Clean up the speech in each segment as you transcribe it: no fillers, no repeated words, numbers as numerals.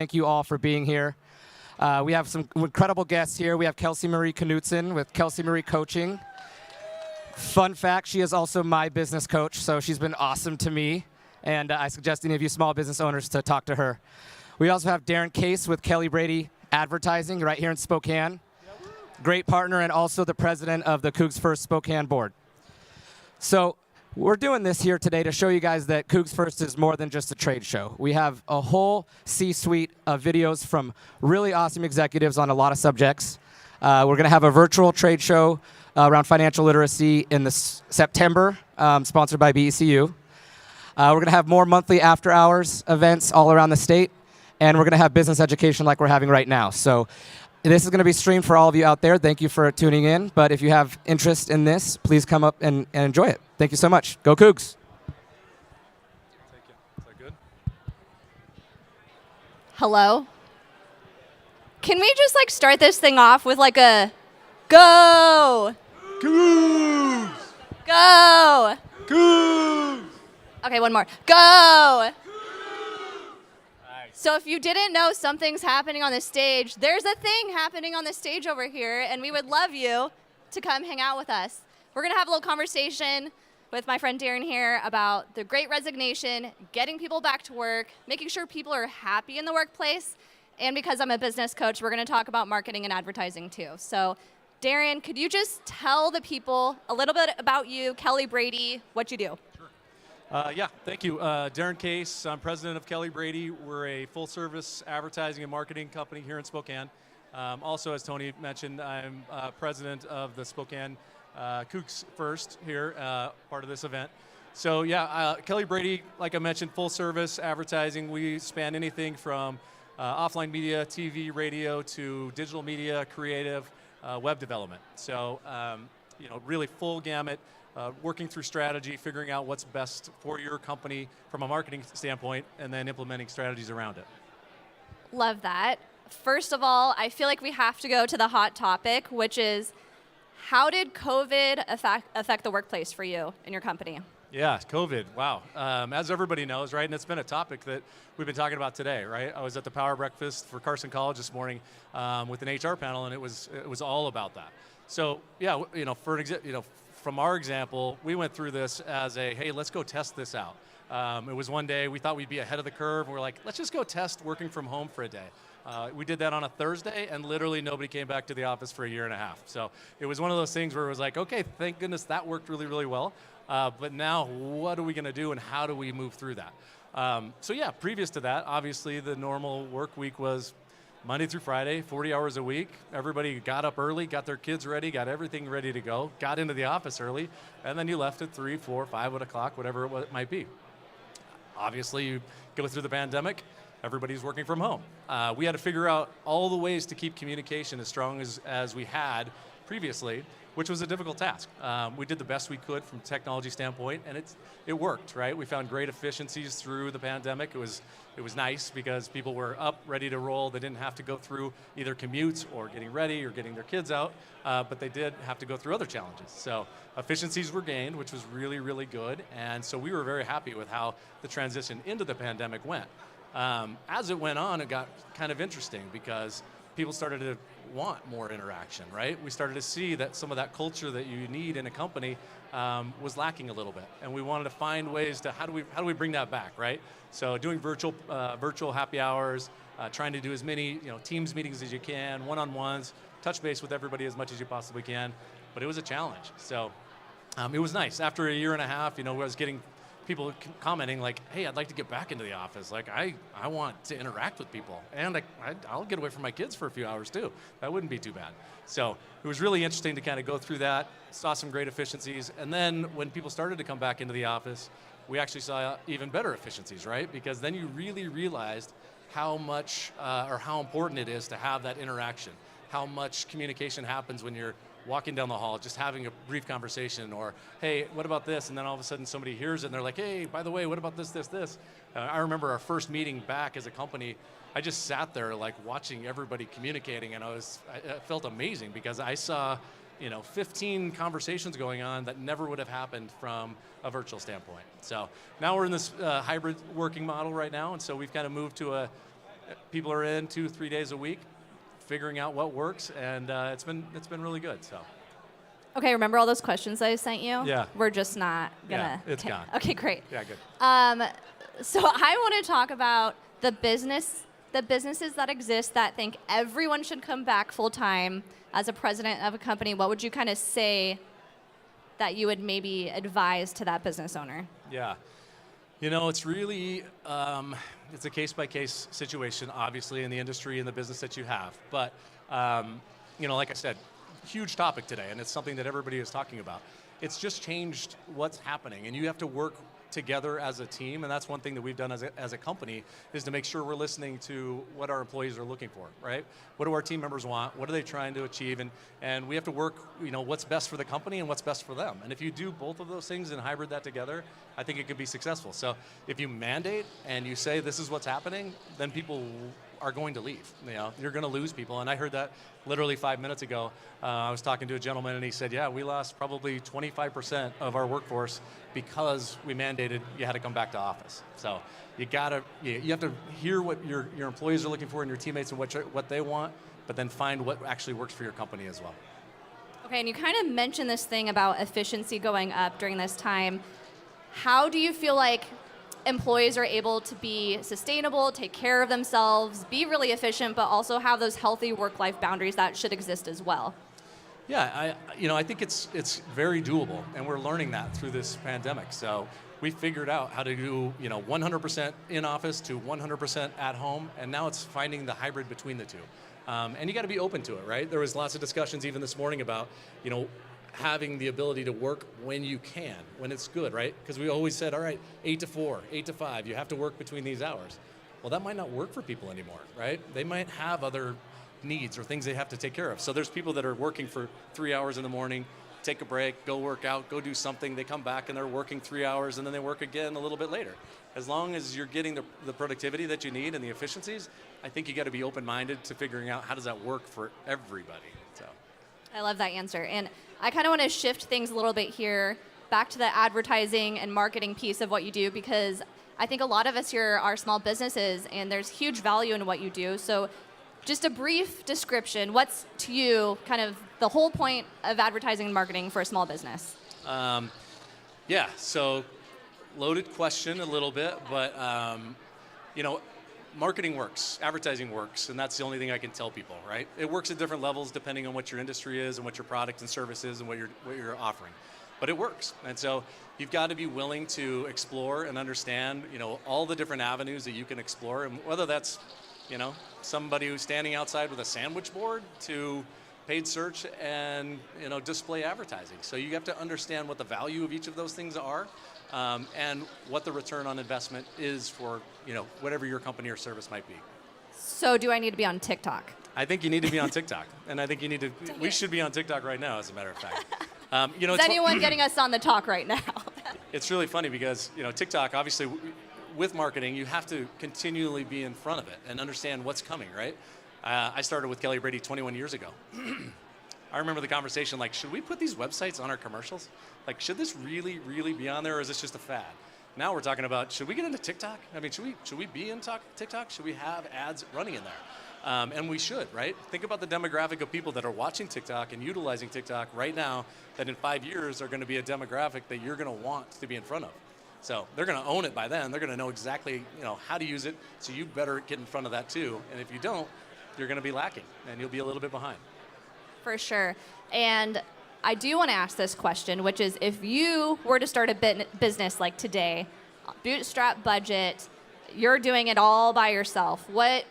Thank you all for being here. We have some incredible guests here. We have Kelsey Marie Knutson with Kelsey Marie Coaching. Fun fact, she is also my business coach, so she's been awesome to me, and I suggest any of you small business owners to talk to her. We also have Darren Case with KELLYBRADY Advertising right here in Spokane. Great partner and also the president of the CougsFirst Spokane board. So we're doing this here today to show you guys that CougsFirst is more than just a trade show. We have a whole C-suite of videos from really awesome executives on a lot of subjects. We're going to have a virtual trade show around financial literacy in September, sponsored by BECU. We're going to have more monthly after-hours events all around the state, and we're going to have business education like we're having right now. So this is going to be streamed for all of you out there. Thank you for tuning in. But if you have interest in this, please come up and enjoy it. Thank you so much. Go Cougs. Thank you. Is that good? Hello? Can we just start this thing off with a go? Cougs! Go! Cougs! Okay, one more. Go! So if you didn't know something's happening on the stage, there's a thing happening on the stage over here, and we would love you to come hang out with us. We're going to have a little conversation with my friend Darren here about the Great Resignation, getting people back to work, making sure people are happy in the workplace, and because I'm a business coach, we're going to talk about marketing and advertising too. So Darren, could you just tell the people a little bit about you, KELLYBRADY, what you do? Yeah, thank you. Darren Case, I'm president of KELLYBRADY. We're a full-service advertising and marketing company here in Spokane. Also, as Tony mentioned, I'm president of the Spokane CougsFirst here, part of this event. So yeah, KELLYBRADY, like I mentioned, full-service advertising. We span anything from offline media, TV, radio, to digital media, creative, web development. So, really full gamut. Working through strategy, figuring out what's best for your company from a marketing standpoint, and then implementing strategies around it. Love that. First of all, I feel like we have to go to the hot topic, which is how did COVID affect the workplace for you and your company? Yeah, COVID, wow. As everybody knows, right, and it's been a topic that we've been talking about today, right? I was at the Power Breakfast for Carson College this morning with an HR panel, and it was all about that. So yeah, from our example, we went through this as hey, let's go test this out. It was one day, we thought we'd be ahead of the curve, and we're like, let's just go test working from home for a day. We did that on a Thursday, and literally nobody came back to the office for a year and a half. So it was one of those things where it was like, okay, thank goodness that worked really, really well. But now, what are we going to do, and how do we move through that? So yeah, previous to that, obviously the normal work week was Monday through Friday, 40 hours a week. Everybody got up early, got their kids ready, got everything ready to go, got into the office early, and then you left at 3, 4, 5 o'clock, whatever it might be. Obviously, you go through the pandemic, everybody's working from home. We had to figure out all the ways to keep communication as strong as we had previously, which was a difficult task. We did the best we could from a technology standpoint, and it worked, right? We found great efficiencies through the pandemic. It was nice because people were up, ready to roll. They didn't have to go through either commutes or getting ready or getting their kids out, but they did have to go through other challenges. So efficiencies were gained, which was really, really good, and so we were very happy with how the transition into the pandemic went. As it went on, it got kind of interesting because people started to want more interaction, right? We started to see that some of that culture that you need in a company was lacking a little bit, and we wanted to find ways to how do we bring that back, right? So doing virtual happy hours, trying to do as many Teams meetings as you can, one-on-ones, touch base with everybody as much as you possibly can, but it was a challenge. So it was nice. After a year and a half, I was getting people commenting like, hey, I'd like to get back into the office. Like, I want to interact with people, and I'll get away from my kids for a few hours too. That wouldn't be too bad. So it was really interesting to kind of go through that, saw some great efficiencies, and then when people started to come back into the office, we actually saw even better efficiencies, right? Because then you really realized how much or how important it is to have that interaction, how much communication happens when you're walking down the hall, just having a brief conversation, or, hey, what about this? And then all of a sudden somebody hears it and they're like, hey, by the way, what about this? I remember our first meeting back as a company, I just sat there like watching everybody communicating, and I felt amazing because I saw 15 conversations going on that never would have happened from a virtual standpoint. So now we're in this hybrid working model right now, and so we've kind of moved to People are in 2-3 days a week, figuring out what works, and it's been really good. So. Okay, remember all those questions I sent you? Yeah. We're just not gonna. Yeah, it's gone. Okay, great. Yeah, good. So I want to talk about the businesses that exist that think everyone should come back full time as a president of a company. What would you kind of say that you would maybe advise to that business owner? Yeah. It's really, it's a case-by-case situation, obviously, in the industry and the business that you have. But, like I said, huge topic today, and it's something that everybody is talking about. It's just changed what's happening, and you have to work together as a team, and that's one thing that we've done as a company, is to make sure we're listening to what our employees are looking for, right? What do our team members want? What are they trying to achieve? And we have to work, what's best for the company and what's best for them. And if you do both of those things and hybrid that together, I think it could be successful. So if you mandate and you say this is what's happening, then people are going to leave. You're going to lose people. And I heard that literally 5 minutes ago. I was talking to a gentleman and he said, yeah, we lost probably 25% of our workforce because we mandated you had to come back to office. So you have to hear what your employees are looking for and your teammates and what they want, but then find what actually works for your company as well. Okay, and you kind of mentioned this thing about efficiency going up during this time. How do you feel like employees are able to be sustainable, take care of themselves, be really efficient, but also have those healthy work-life boundaries that should exist as well? Yeah, I think it's very doable, and we're learning that through this pandemic. So we figured out how to do 100% in office to 100% at home, and now it's finding the hybrid between the two. And you got to be open to it, right? There was lots of discussions even this morning about having the ability to work when you can, when it's good, right? Because we always said, all right, 8 to 4, 8 to 5, you have to work between these hours. Well, that might not work for people anymore, right? They might have other needs or things they have to take care of. So there's people that are working for 3 hours in the morning, take a break, go work out, go do something, they come back and they're working 3 hours and then they work again a little bit later. As long as you're getting the productivity that you need and the efficiencies, I think you got to be open-minded to figuring out how does that work for everybody. So. I love that answer. And I kind of want to shift things a little bit here back to the advertising and marketing piece of what you do, because I think a lot of us here are small businesses and there's huge value in what you do. So just a brief description, what's to you kind of the whole point of advertising and marketing for a small business? So loaded question a little bit, but marketing works, advertising works, and that's the only thing I can tell people, right? It works at different levels depending on what your industry is and what your product and service is and what you're offering. But it works. And so you've got to be willing to explore and understand, all the different avenues that you can explore, and whether that's, somebody who's standing outside with a sandwich board to paid search and, display advertising. So you have to understand what the value of each of those things are. And what the return on investment is for, whatever your company or service might be. So do I need to be on TikTok? I think you need to be on TikTok. And I think you need to, we should be on TikTok right now, as a matter of fact. Is anyone getting us on the talk right now? It's really funny because, TikTok, obviously, with marketing, you have to continually be in front of it and understand what's coming, right? I started with KELLYBRADY 21 years ago. I remember the conversation, like, should we put these websites on our commercials? Like, should this really, really be on there, or is this just a fad? Now we're talking about, should we get into TikTok? I mean, should we be in TikTok? Should we have ads running in there? And we should, right? Think about the demographic of people that are watching TikTok and utilizing TikTok right now that in 5 years are going to be a demographic that you're going to want to be in front of. So they're going to own it by then. They're going to know exactly, how to use it. So you better get in front of that too. And if you don't, you're going to be lacking and you'll be a little bit behind. For sure. And I do want to ask this question, which is, if you were to start a business like today, bootstrap budget, you're doing it all by yourself, what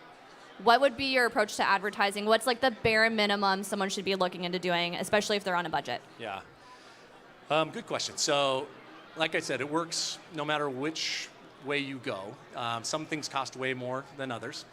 would be your approach to advertising? What's like the bare minimum someone should be looking into doing, especially if they're on a budget? Yeah. Good question. So, like I said, it works no matter which way you go. Some things cost way more than others.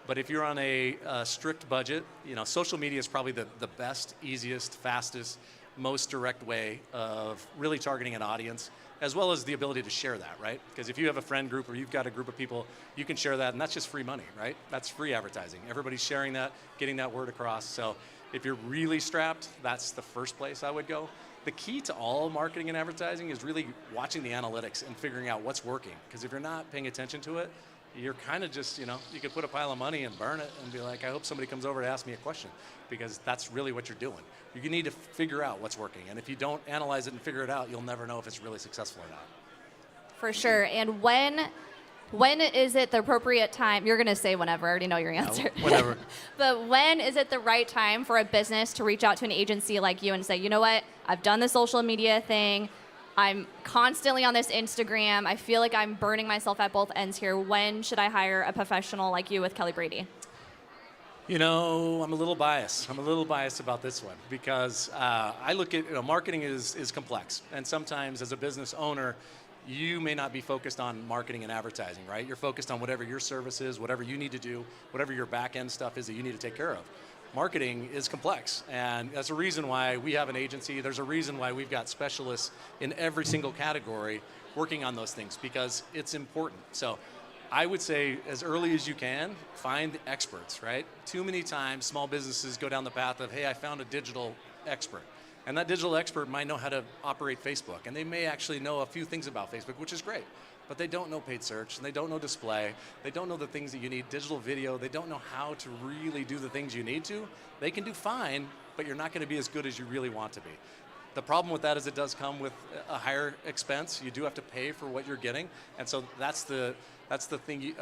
But if you're on a strict budget, social media is probably the best, easiest, fastest, most direct way of really targeting an audience, as well as the ability to share that, right? Because if you have a friend group or you've got a group of people, you can share that, and that's just free money, right? That's free advertising. Everybody's sharing that, getting that word across. So if you're really strapped, that's the first place I would go. The key to all marketing and advertising is really watching the analytics and figuring out what's working. Because if you're not paying attention to it, you're kind of just, you could put a pile of money and burn it and be like, I hope somebody comes over to ask me a question, because that's really what you're doing. You need to figure out what's working. And if you don't analyze it and figure it out, you'll never know if it's really successful or not. For sure. And when is it the appropriate time? You're going to say whenever. I already know your answer. Whenever. But when is it the right time for a business to reach out to an agency like you and say, you know what, I've done the social media thing. I'm constantly on this Instagram. I feel like I'm burning myself at both ends here. When should I hire a professional like you with KELLYBRADY? I'm a little biased. I'm a little biased about this one because I look at, marketing is complex. And sometimes as a business owner, you may not be focused on marketing and advertising, right? You're focused on whatever your service is, whatever you need to do, whatever your back end stuff is that you need to take care of. Marketing is complex, and that's a reason why we have an agency. There's a reason why we've got specialists in every single category working on those things, because it's important. So I would say as early as you can, find the experts, right? Too many times small businesses go down the path of, hey, I found a digital expert. And that digital expert might know how to operate Facebook, and they may actually know a few things about Facebook, which is great, but they don't know paid search, and they don't know display, they don't know the things that you need, digital video, they don't know how to really do the things you need to. They can do fine, but you're not gonna be as good as you really want to be. The problem with that is it does come with a higher expense. You do have to pay for what you're getting, and so that's the thing,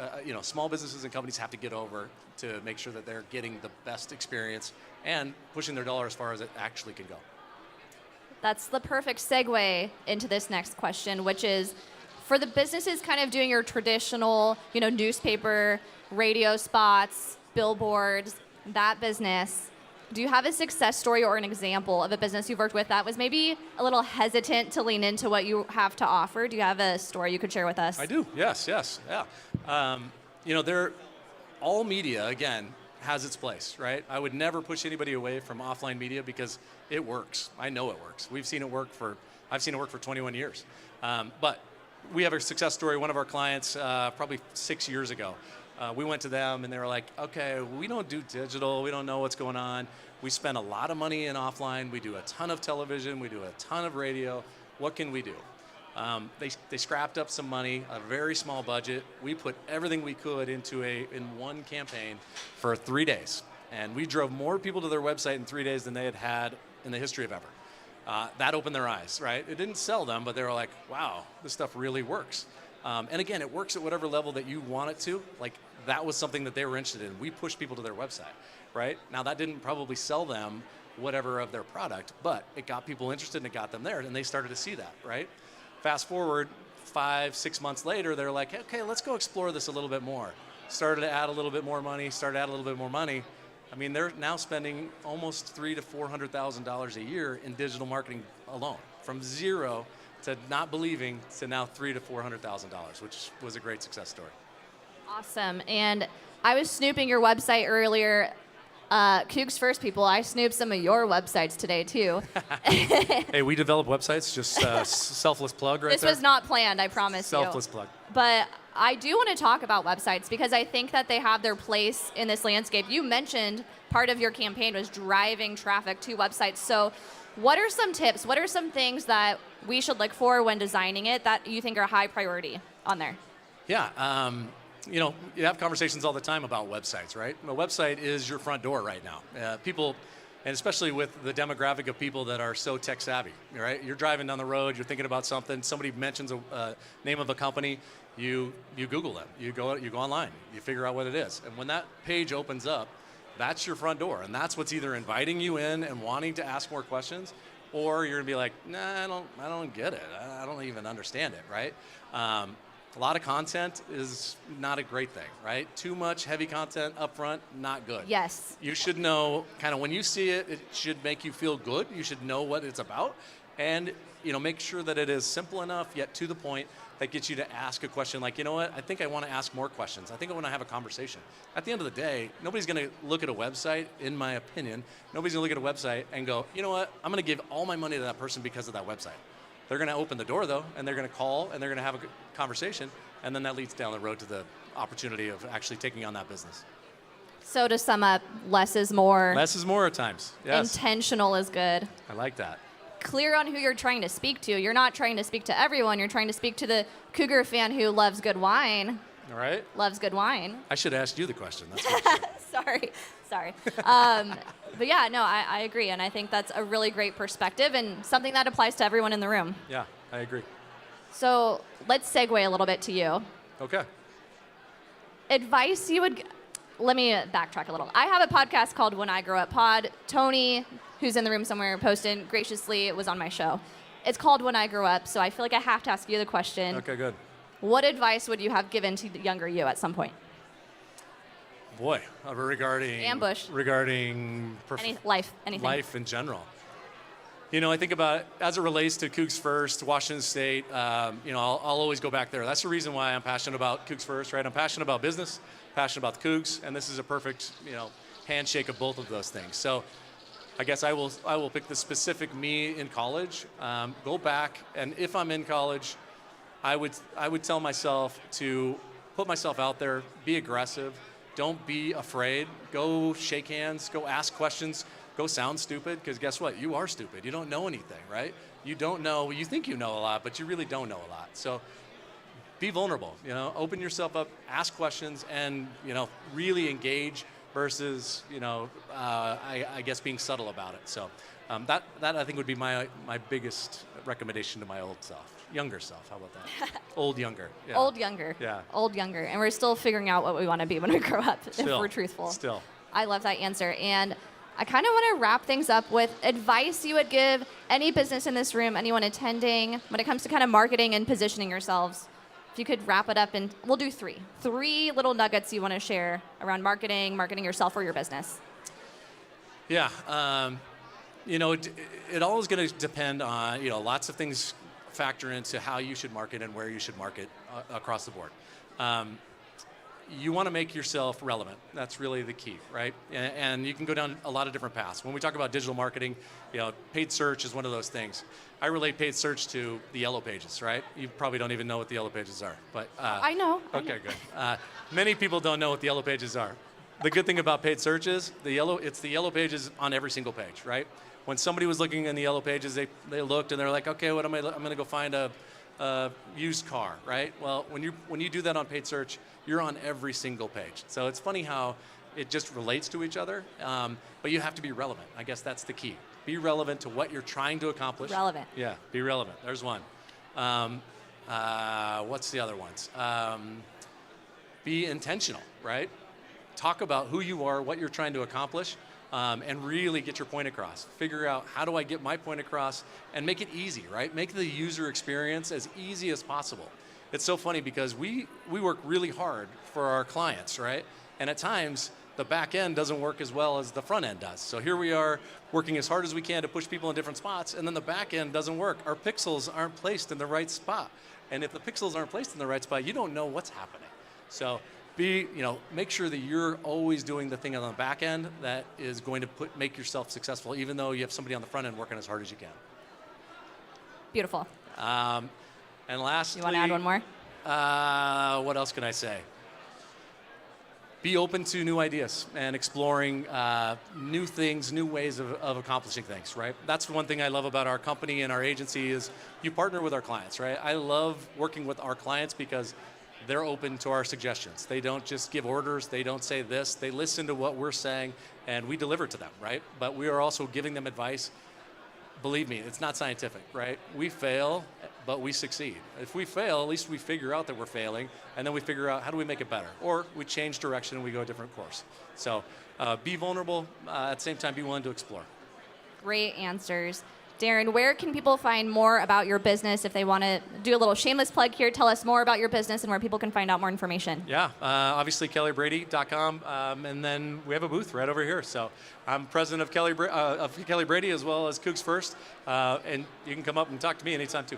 small businesses and companies have to get over to make sure that they're getting the best experience and pushing their dollar as far as it actually can go. That's the perfect segue into this next question, which is for the businesses kind of doing your traditional, newspaper, radio spots, billboards, that business, do you have a success story or an example of a business you've worked with that was maybe a little hesitant to lean into what you have to offer? Do you have a story you could share with us? I do, yes, yeah. All media, again, has its place, right? I would never push anybody away from offline media because it works. I know it works. I've seen it work for 21 years. But we have a success story. One of our clients, probably 6 years ago, we went to them and they were like, okay, we don't do digital. We don't know what's going on. We spend a lot of money in offline. We do a ton of television. We do a ton of radio. What can we do? They scrapped up some money, a very small budget. We put everything we could in one campaign for 3 days. And we drove more people to their website in 3 days than they had in the history of ever. That opened their eyes, right? It didn't sell them, but they were like, wow, this stuff really works. And again, it works at whatever level that you want it to. Like, that was something that they were interested in. We pushed people to their website, right? Now, that didn't probably sell them whatever of their product, but it got people interested and it got them there, and they started to see that, right? Fast forward 5-6 months later, they're like, okay, let's go explore this a little bit more. Started to add a little bit more money, I mean, they're now spending almost $300,000 to $400,000 a year in digital marketing alone, from zero to not believing to now $300,000 to $400,000, which was a great success story. Awesome. And I was snooping your website earlier. CougsFirst people, I snooped some of your websites today too. Hey, we develop websites, just selfless plug right there. This was not planned, I promise you. Selfless plug. But I do want to talk about websites because I think that they have their place in this landscape. You mentioned part of your campaign was driving traffic to websites. So what are some tips? What are some things that we should look for when designing it that you think are high priority on there? Yeah. You have conversations all the time about websites, right? A website is your front door right now. People, and especially with the demographic of people that are so tech savvy, right? You're driving down the road, you're thinking about something, somebody mentions a name of a company, you Google them, you go online, you figure out what it is. And when that page opens up, that's your front door. And that's what's either inviting you in and wanting to ask more questions, or you're gonna be like, nah, I don't get it. I don't even understand it, right? A lot of content is not a great thing, right? Too much heavy content up front, not good. Yes. You should know, kind of when you see it, it should make you feel good. You should know what it's about. And make sure that it is simple enough, yet to the point, that gets you to ask a question like, you know what, I think I want to ask more questions. I think I want to have a conversation. At the end of the day, nobody's going to look at a website, in my opinion, nobody's going to look at a website and go, you know what, I'm going to give all my money to that person because of that website. They're going to open the door, though, and they're going to call, and they're going to have a conversation, and then that leads down the road to the opportunity of actually taking on that business. So to sum up, less is more. Less is more at times, yes. Intentional is good. I like that. Clear on who you're trying to speak to. You're not trying to speak to everyone. You're trying to speak to the Cougar fan who loves good wine. All right. Loves good wine. I should have asked you the question. That's what Sorry. But yeah, no, I agree. And I think that's a really great perspective and something that applies to everyone in the room. Yeah, I agree. So let's segue a little bit to you. Okay. Advice you would, let me backtrack a little. I have a podcast called When I Grow Up Pod. Tony, who's in the room somewhere, posted graciously, it was on my show. It's called When I Grow Up, so I feel like I have to ask you the question. Okay, good. What advice would you have given to the younger you at some point? Boy, regarding Ambush. Regarding Anything. Life in general. You know, I think about as it relates to CougsFirst, Washington State. You know, I'll always go back there. That's the reason why I'm passionate about CougsFirst, right? I'm passionate about business, passionate about the Cougs, and this is a perfect, you know, handshake of both of those things. So, I guess I will pick the specific me in college. Go back, and if I'm in college, I would tell myself to put myself out there, be aggressive. Don't be afraid. Go shake hands. Go ask questions. Go sound stupid, because guess what? You are stupid. You don't know anything, right? You don't know. You think you know a lot, but you really don't know a lot. So be vulnerable. You know, open yourself up, ask questions, and you know, really engage versus you know, I guess being subtle about it. So that I think would be my biggest recommendation to my old self. Younger self, how about that? Old younger. Yeah. Old younger. Yeah. Old younger. And we're still figuring out what we want to be when we grow up, if we're truthful. Still. I love that answer. And I kind of want to wrap things up with advice you would give any business in this room, anyone attending, when it comes to kind of marketing and positioning yourselves. If you could wrap it up, and we'll do three. Three little nuggets you want to share around marketing yourself or your business. Yeah. You know, it all is going to depend on, you know, lots of things factor into how you should market and where you should market across the board. You want to make yourself relevant. That's really the key, right? And you can go down a lot of different paths. When we talk about digital marketing, you know, paid search is one of those things. I relate paid search to the yellow pages, right? You probably don't even know what the yellow pages are, but I know. Okay, good. Many people don't know what the yellow pages are. The good thing about paid search is it's the yellow pages on every single page, right? When somebody was looking in the yellow pages, they looked and they're like, okay, I'm going to go find a used car, right? Well, when you do that on paid search, you're on every single page. So it's funny how it just relates to each other, but you have to be relevant. I guess that's the key. Be relevant to what you're trying to accomplish. Relevant. Yeah, be relevant. There's one. What's the other ones? Be intentional, right? Talk about who you are, what you're trying to accomplish, and really get your point across. Figure out, how do I get my point across, and make it easy, right? Make the user experience as easy as possible. It's so funny because we work really hard for our clients, right? And at times, the back end doesn't work as well as the front end does. So here we are working as hard as we can to push people in different spots, and then the back end doesn't work. Our pixels aren't placed in the right spot. And if the pixels aren't placed in the right spot, you don't know what's happening. So make sure that you're always doing the thing on the back end that is going to make yourself successful, even though you have somebody on the front end working as hard as you can. Beautiful. And lastly, you want to add one more? What else can I say? Be open to new ideas and exploring new things, new ways of accomplishing things, right? That's one thing I love about our company and our agency is you partner with our clients, right? I love working with our clients because they're open to our suggestions. They don't just give orders. They don't say this. They listen to what we're saying, and we deliver to them, right? But we are also giving them advice. Believe me, it's not scientific, right? We fail, but we succeed. If we fail, at least we figure out that we're failing, and then we figure out how do we make it better. Or we change direction and we go a different course. So be vulnerable, at the same time be willing to explore. Great answers. Darren, where can people find more about your business if they want to do a little shameless plug here? Tell us more about your business and where people can find out more information. Yeah, obviously KELLYBRADY.com, and then we have a booth right over here. So I'm president of KELLYBRADY as well as CougsFirst, and you can come up and talk to me anytime too.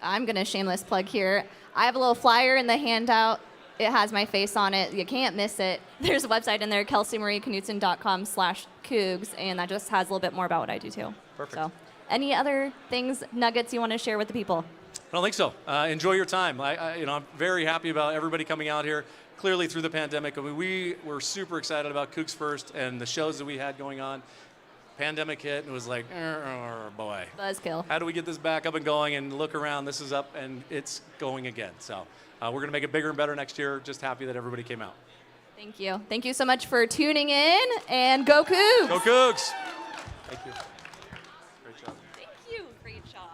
I'm going to shameless plug here. I have a little flyer in the handout. It has my face on it. You can't miss it. There's a website in there, KelseyMarieKnutson.com/Cougs, and that just has a little bit more about what I do too. Perfect. So, any other things, nuggets you want to share with the people? I don't think so. Enjoy your time. I'm very happy about everybody coming out here. Clearly through the pandemic, we were super excited about CougsFirst and the shows that we had going on. pandemic hit, and it was like, oh boy. Buzzkill. How do we get this back up and going? And look around, this is up and it's going again. So we're going to make it bigger and better next year. Just happy that everybody came out. Thank you. Thank you so much for tuning in, and go Cougs! Go Cougs! Thank you. Great job. Thank you. Great job.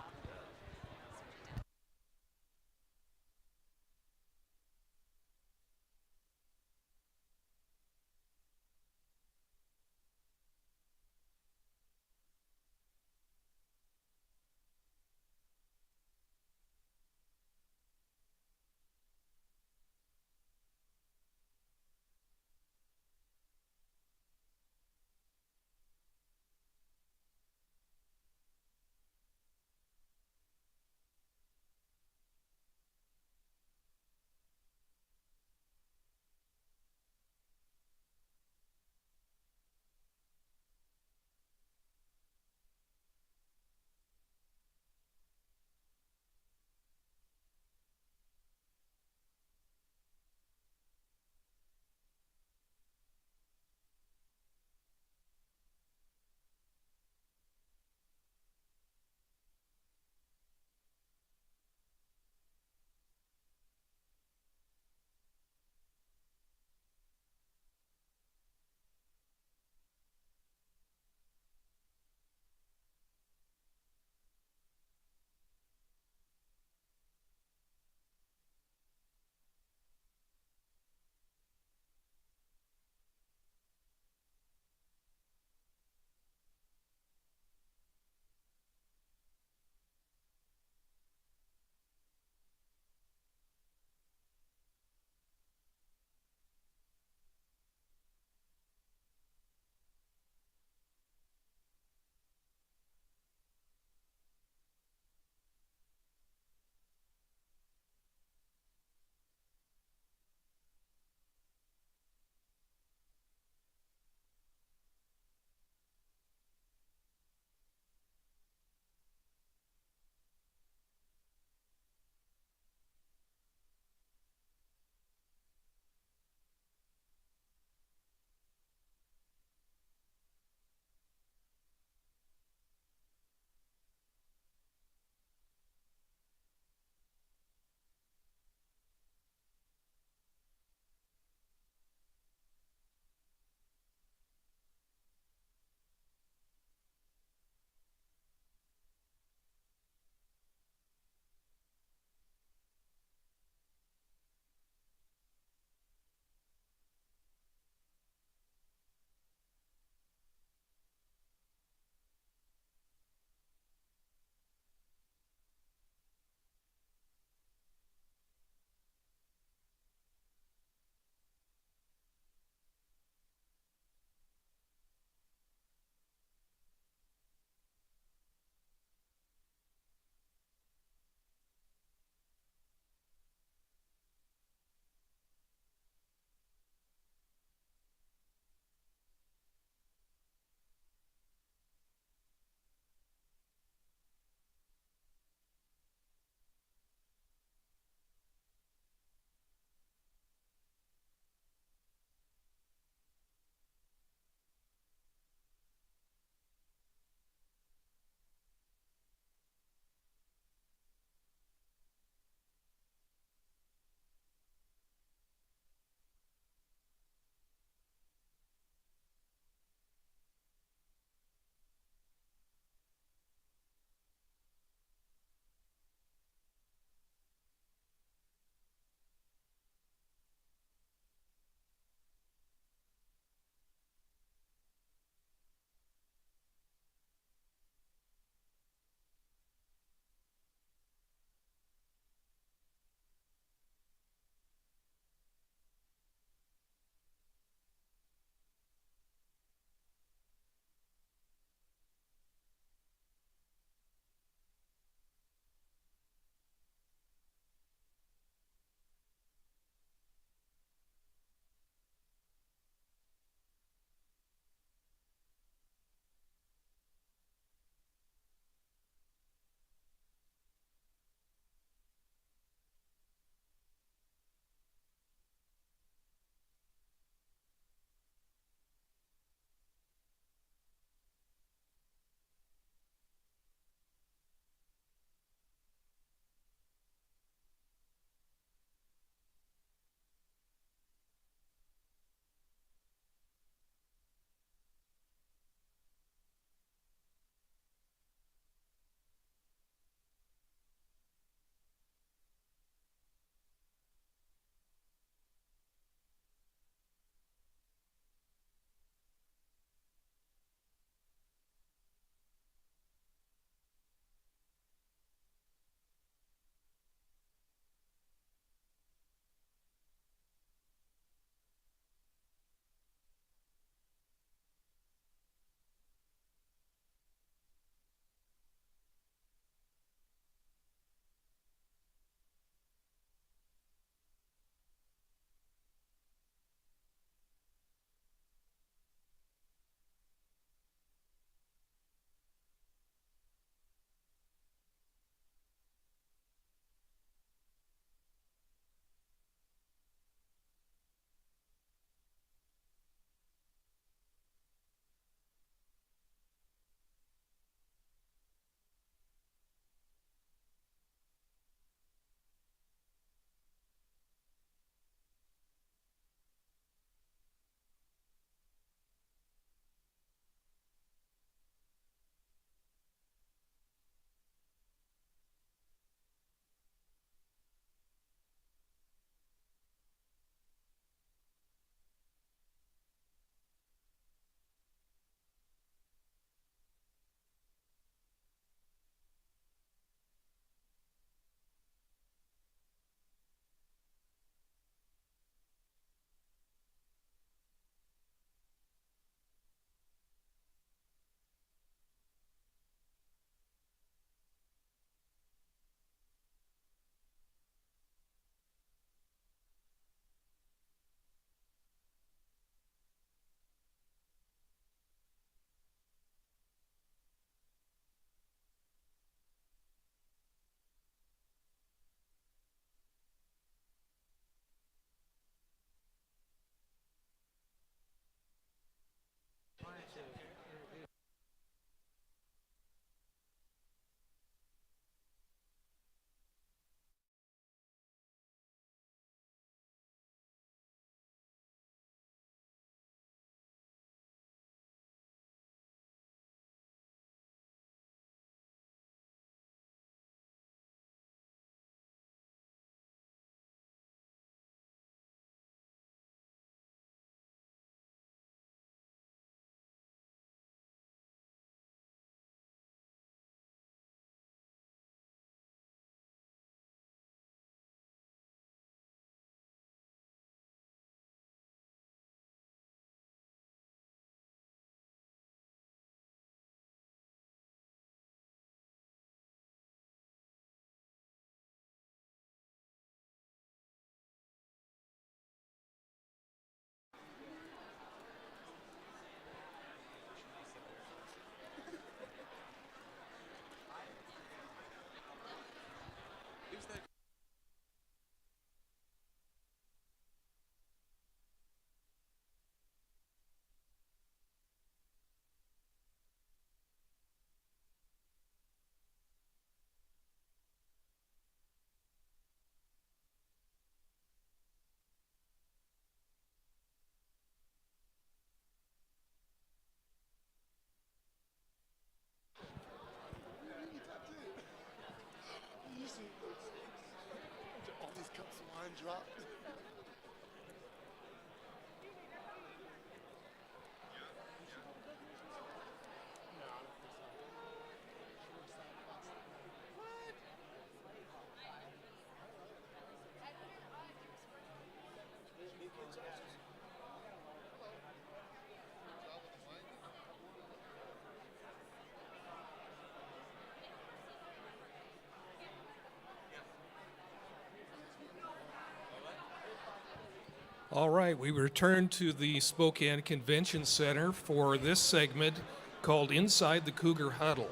All right, we return to the Spokane Convention Center for this segment called Inside the Cougar Huddle.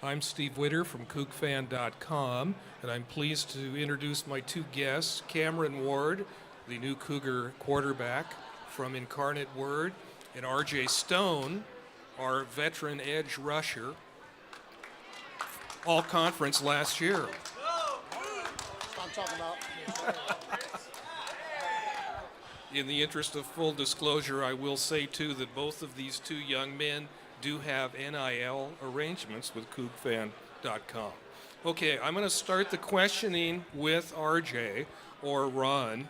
I'm Steve Witter from CougsFan.com, and I'm pleased to introduce my two guests, Cameron Ward, the new Cougar quarterback from Incarnate Word, and RJ Stone, our veteran edge rusher, all conference last year. I'm talking about. In the interest of full disclosure, I will say, too, that both of these two young men do have NIL arrangements with CougsFan.com. Okay, I'm going to start the questioning with RJ or Ron.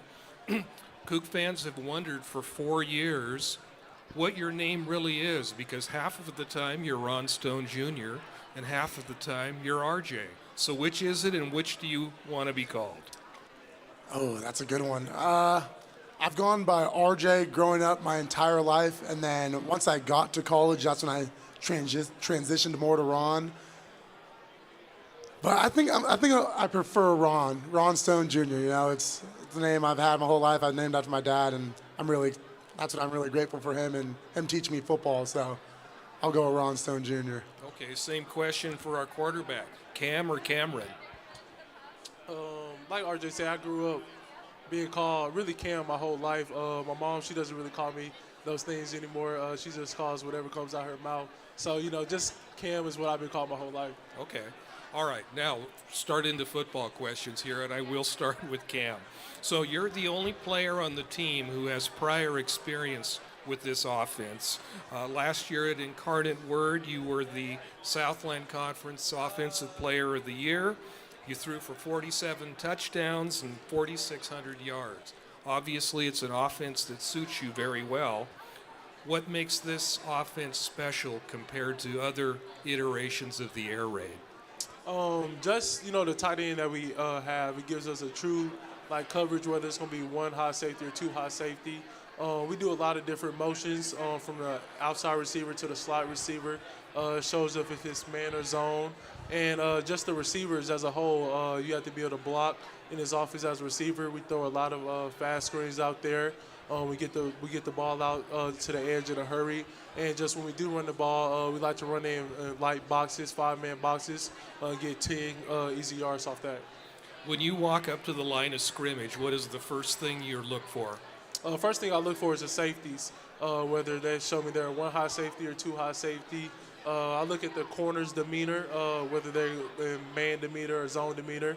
Coug fans have wondered for 4 years what your name really is, because half of the time you're Ron Stone Jr. and half of the time you're RJ. So which is it, and which do you want to be called? Oh, that's a good one. I've gone by RJ growing up my entire life, and then once I got to college, that's when I transitioned more to Ron. But I think I prefer Ron Stone Jr. You know, it's the name I've had my whole life. I named after my dad, and that's what I'm really grateful for him and him teaching me football. So I'll go with Ron Stone Jr. Okay, same question for our quarterback, Cam or Cameron? Like RJ said, I grew up being called really Cam my whole life. My mom, she doesn't really call me those things anymore. She just calls whatever comes out her mouth. So, you know, just Cam is what I've been called my whole life. Okay. All right. Now, start into football questions here, and I will start with Cam. So you're the only player on the team who has prior experience with this offense. Last year at Incarnate Word, you were the Southland Conference Offensive Player of the Year. You threw for 47 touchdowns and 4,600 yards. Obviously, it's an offense that suits you very well. What makes this offense special compared to other iterations of the air raid? Just, you know, the tight end that we have, it gives us a true coverage, whether it's going to be one high safety or two high safety. We do a lot of different motions from the outside receiver to the slot receiver. Shows up if it's man or zone. And just the receivers as a whole, you have to be able to block in his offense as a receiver. We throw a lot of fast screens out there. We get the ball out to the edge in a hurry. And just when we do run the ball, we like to run in light boxes, 5-man boxes, get 10 easy yards off that. When you walk up to the line of scrimmage, what is the first thing you look for? First thing I look for is the safeties, whether they show me they're one high safety or two high safety. I look at the corner's demeanor, whether they're in man demeanor or zone demeanor.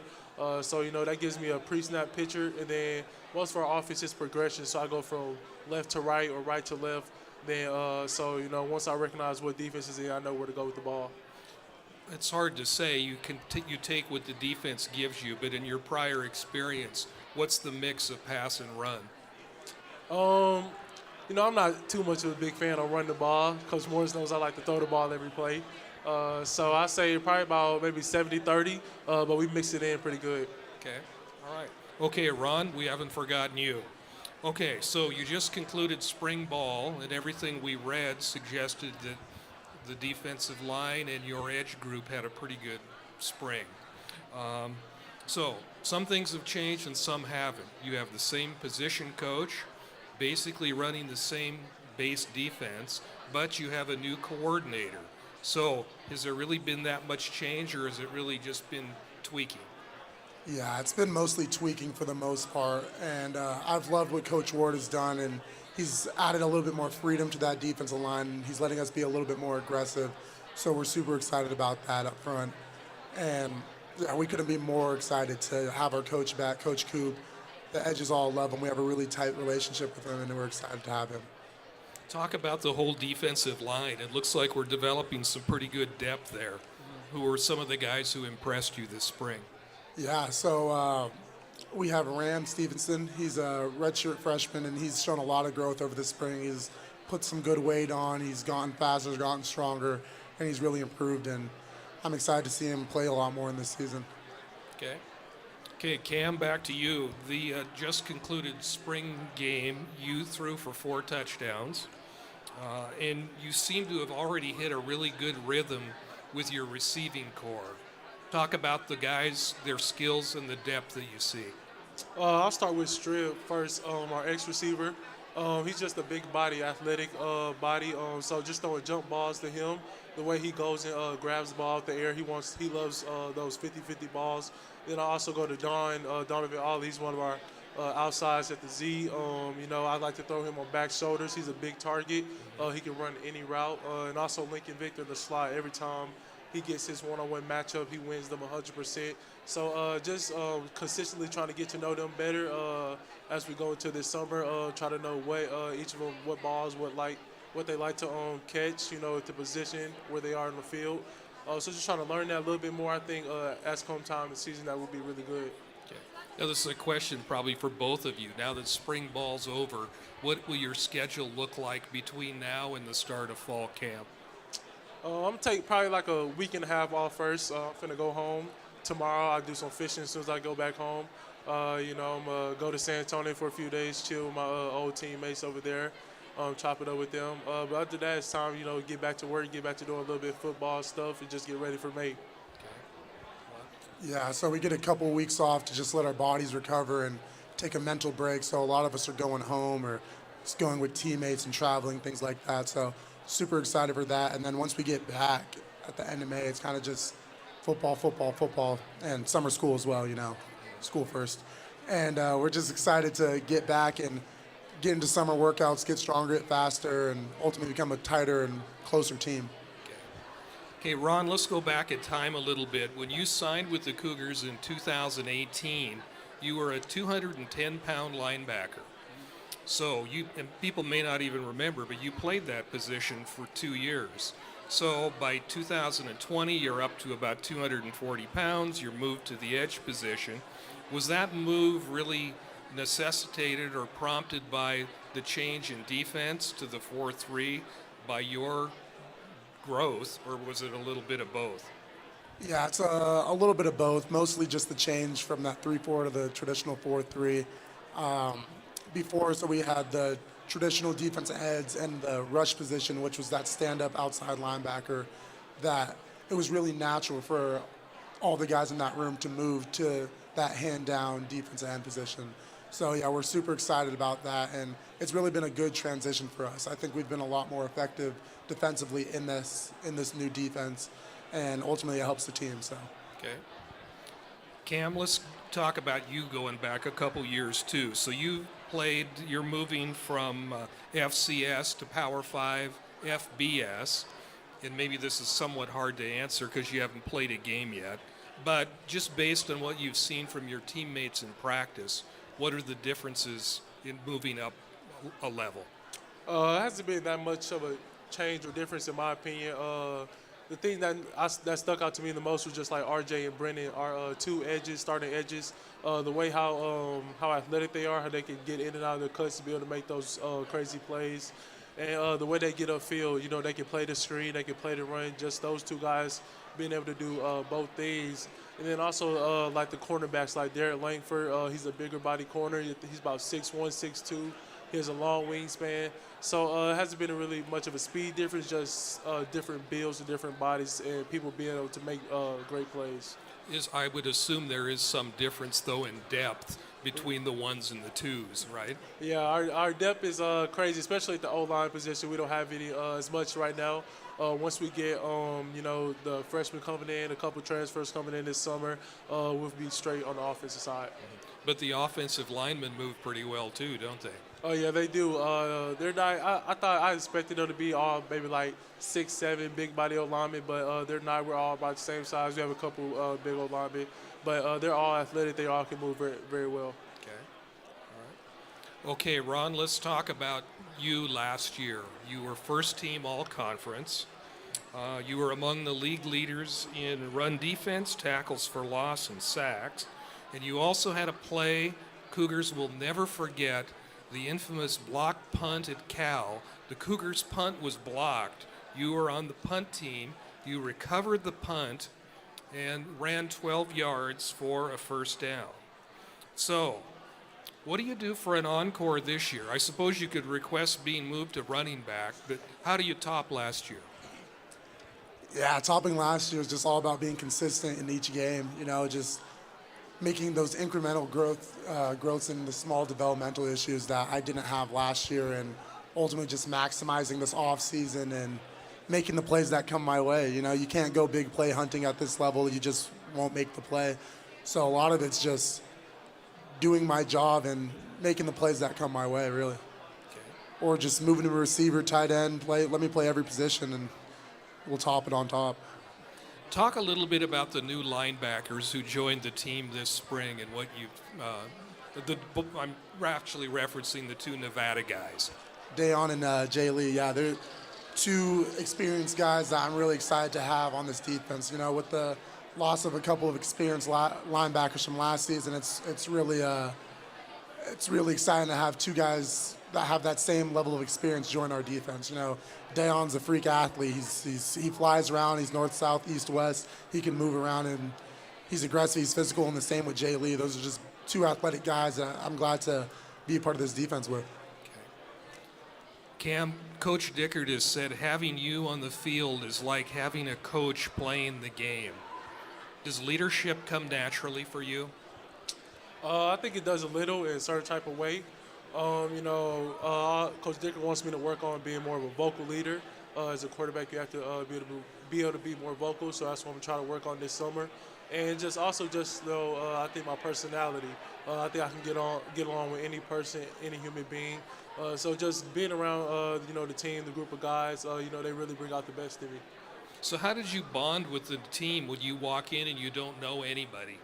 So, you know, that gives me a pre-snap picture. And then most of our offense is progression, so I go from left to right or right to left. Then, so, you know, once I recognize what defense is in, I know where to go with the ball. It's hard to say. You take what the defense gives you, but in your prior experience, what's the mix of pass and run? You know, I'm not too much of a big fan of running the ball. Coach Morris knows I like to throw the ball every play. So I say probably about maybe 70-30, but we mix it in pretty good. Okay, all right. Okay, Ron, we haven't forgotten you. Okay, so you just concluded spring ball, and everything we read suggested that the defensive line and your edge group had a pretty good spring. So some things have changed and some haven't. You have the same position coach, basically running the same base defense, but you have a new coordinator. So has there really been that much change, or has it really just been tweaking? Yeah, it's been mostly tweaking for the most part, and I've loved what Coach Ward has done, and he's added a little bit more freedom to that defensive line, and he's letting us be a little bit more aggressive. So we're super excited about that up front. And yeah, we couldn't be more excited to have our coach back, Coach Coop. The edges all love him. We have a really tight relationship with him, and we're excited to have him. Talk about the whole defensive line. It looks like we're developing some pretty good depth there. Who are some of the guys who impressed you this spring? Yeah, so We have Ram Stevenson. He's a redshirt freshman, and he's shown a lot of growth over the spring. He's put some good weight on. He's gotten faster, gotten stronger, and he's really improved. And I'm excited to see him play a lot more in this season. Okay. Okay, Cam, back to you. The just concluded spring game, you threw for 4 touchdowns, and you seem to have already hit a really good rhythm with your receiving core. Talk about the guys, their skills, and the depth that you see. I'll start with Strib first, our ex-receiver. He's just a big body, athletic body. So just throwing jump balls to him, the way he goes and grabs the ball out the air, he loves those 50-50 balls. Then I also go to Donovan Ollie. He's one of our outsides at the Z. I like to throw him on back shoulders. He's a big target. He can run any route. And also Lincoln Victor, the slot. Every time he gets his one-on-one matchup, he wins them 100%. So just consistently trying to get to know them better as we go into this summer. Try to know what each of them, what balls, what they like to catch, at the position where they are in the field. So just trying to learn that a little bit more. I think as come time in the season, that will be really good. Okay. Now this is a question probably for both of you. Now that spring ball's over, what will your schedule look like between now and the start of fall camp? I'm going to take probably like a week and a half off first. I'm going to go home tomorrow. I'll do some fishing as soon as I go back home. I'm going to go to San Antonio for a few days, chill with my old teammates over there, chop it up with them. But after that, it's time, get back to work, get back to doing a little bit of football stuff, and just get ready for May. Yeah, so we get a couple of weeks off to just let our bodies recover and take a mental break. So a lot of us are going home or just going with teammates and traveling, things like that. So super excited for that. And then once we get back at the end of May, it's kind of just football, and summer school as well, school first. And we're just excited to get back and get into summer workouts, get stronger, get faster, and ultimately become a tighter and closer team. Okay, Ron, let's go back in time a little bit. When you signed with the Cougars in 2018, you were a 210-pound linebacker. So and people may not even remember, but you played that position for 2 years. So by 2020, you're up to about 240 pounds. You're moved to the edge position. Was that move really necessitated or prompted by the change in defense to the 4-3 by your growth, or was it a little bit of both? Yeah, it's a little bit of both, mostly just the change from that 3-4 to the traditional 4-3. Before, so we had the traditional defensive ends and the rush position, which was that stand-up outside linebacker, that it was really natural for all the guys in that room to move to that hand-down defensive end position. So, yeah, we're super excited about that, and it's really been a good transition for us. I think we've been a lot more effective defensively in this new defense, and ultimately it helps the team. So. Okay. Cam, let's talk about you going back a couple years, too. So you're moving from FCS to Power 5 FBS, and maybe this is somewhat hard to answer because you haven't played a game yet, but just based on what you've seen from your teammates in practice, what are the differences in moving up a level? It hasn't been that much of a change or difference in my opinion. The thing that stuck out to me the most was just like RJ and Brennan, our two starting edges. The way how athletic they are, how they can get in and out of their cuts to be able to make those crazy plays. And the way they get upfield, they can play the screen, they can play the run. Just those two guys being able to do both things. And then also like the cornerbacks, like Derek Langford, he's a bigger body corner. He's about 6'1", 6'2". He has a long wingspan. So it hasn't been really much of a speed difference, just different builds and different bodies and people being able to make great plays. I would assume there is some difference, though, in depth between the ones and the twos, right? Yeah, our depth is crazy, especially at the O-line position. We don't have any as much right now. Once we get, the freshmen coming in, a couple transfers coming in this summer, we'll be straight on the offensive side. But the offensive linemen move pretty well, too, don't they? Oh, yeah, they do. They're not. I expected them to be all maybe like 6'7", big body old linemen, but they're not. We're all about the same size. We have a couple big old linemen, but they're all athletic. They all can move very, very well. Okay. All right. Okay, Ron, let's talk about you last year. You were first team all-conference. You were among the league leaders in run defense, tackles for loss, and sacks. And you also had a play Cougars will never forget, the infamous block punt at Cal. The Cougars' punt was blocked. You were on the punt team. You recovered the punt and ran 12 yards for a first down. So, what do you do for an encore this year? I suppose you could request being moved to running back, but how do you top last year? Yeah, topping last year was just all about being consistent in each game, just making those incremental growths in the small developmental issues that I didn't have last year, and ultimately just maximizing this off season and making the plays that come my way. You can't go big play hunting at this level. You just won't make the play. So a lot of it's just doing my job and making the plays that come my way, really. Okay. Or just moving to a receiver, tight end, let me play every position, and we'll top it on top. Talk a little bit about the new linebackers who joined the team this spring and what I'm actually referencing the two Nevada guys. Dayon and Jay Lee, yeah, they're two experienced guys that I'm really excited to have on this defense. With the loss of a couple of experienced linebackers from last season, it's really exciting to have two guys that have that same level of experience join our defense. Dayon's a freak athlete. He flies around. He's north, south, east, west. He can move around, and he's aggressive. He's physical, and the same with Jay Lee. Those are just two athletic guys that I'm glad to be a part of this defense with. Cam, Coach Dickert has said having you on the field is like having a coach playing the game. Does leadership come naturally for you? I think it does a little in a certain type of way. Coach Dickert wants me to work on being more of a vocal leader. As a quarterback, you have to be able to be more vocal, so that's what I'm trying to work on this summer. And I think my personality. I think I can get along with any person, any human being. So just being around, the team, the group of guys, they really bring out the best in me. So how did you bond with the team when you walk in and you don't know anybody?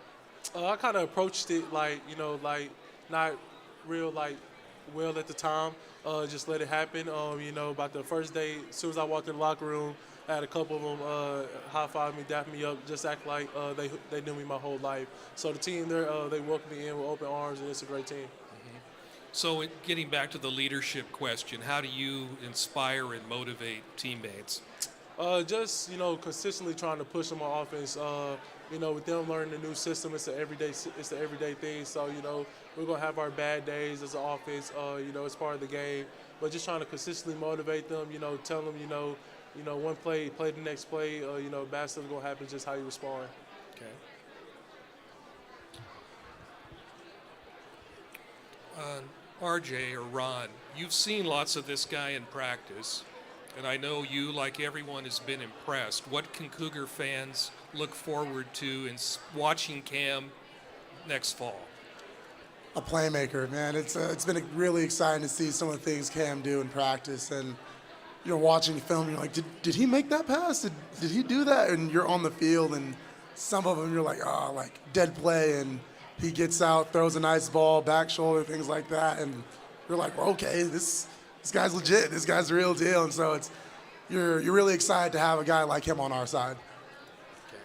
I kind of approached it not real well at the time. Just let it happen. About the first day, as soon as I walked in the locker room, I had a couple of them high-five me, dap me up, just act like they knew me my whole life. So the team there, they welcomed me in with open arms, and it's a great team. Mm-hmm. So getting back to the leadership question, how do you inspire and motivate teammates? Just consistently trying to push them on offense. With them learning the new system, it's the everyday thing. So we're gonna have our bad days as an offense. It's part of the game. But just trying to consistently motivate them. Tell them one play the next play. Bad stuff's gonna happen. Just how you respond. Okay. RJ or Ron, you've seen lots of this guy in practice. And I know you, like everyone, has been impressed. What can Cougar fans look forward to in watching Cam next fall? A playmaker, man. It's been really exciting to see some of the things Cam do in practice. And watching film, you're like, did he make that pass? Did he do that? And you're on the field, and some of them you're like, dead play. And he gets out, throws a nice ball, back shoulder, things like that. And you're like, well, okay, this guy's legit. This guy's the real deal. And so you're really excited to have a guy like him on our side. Okay.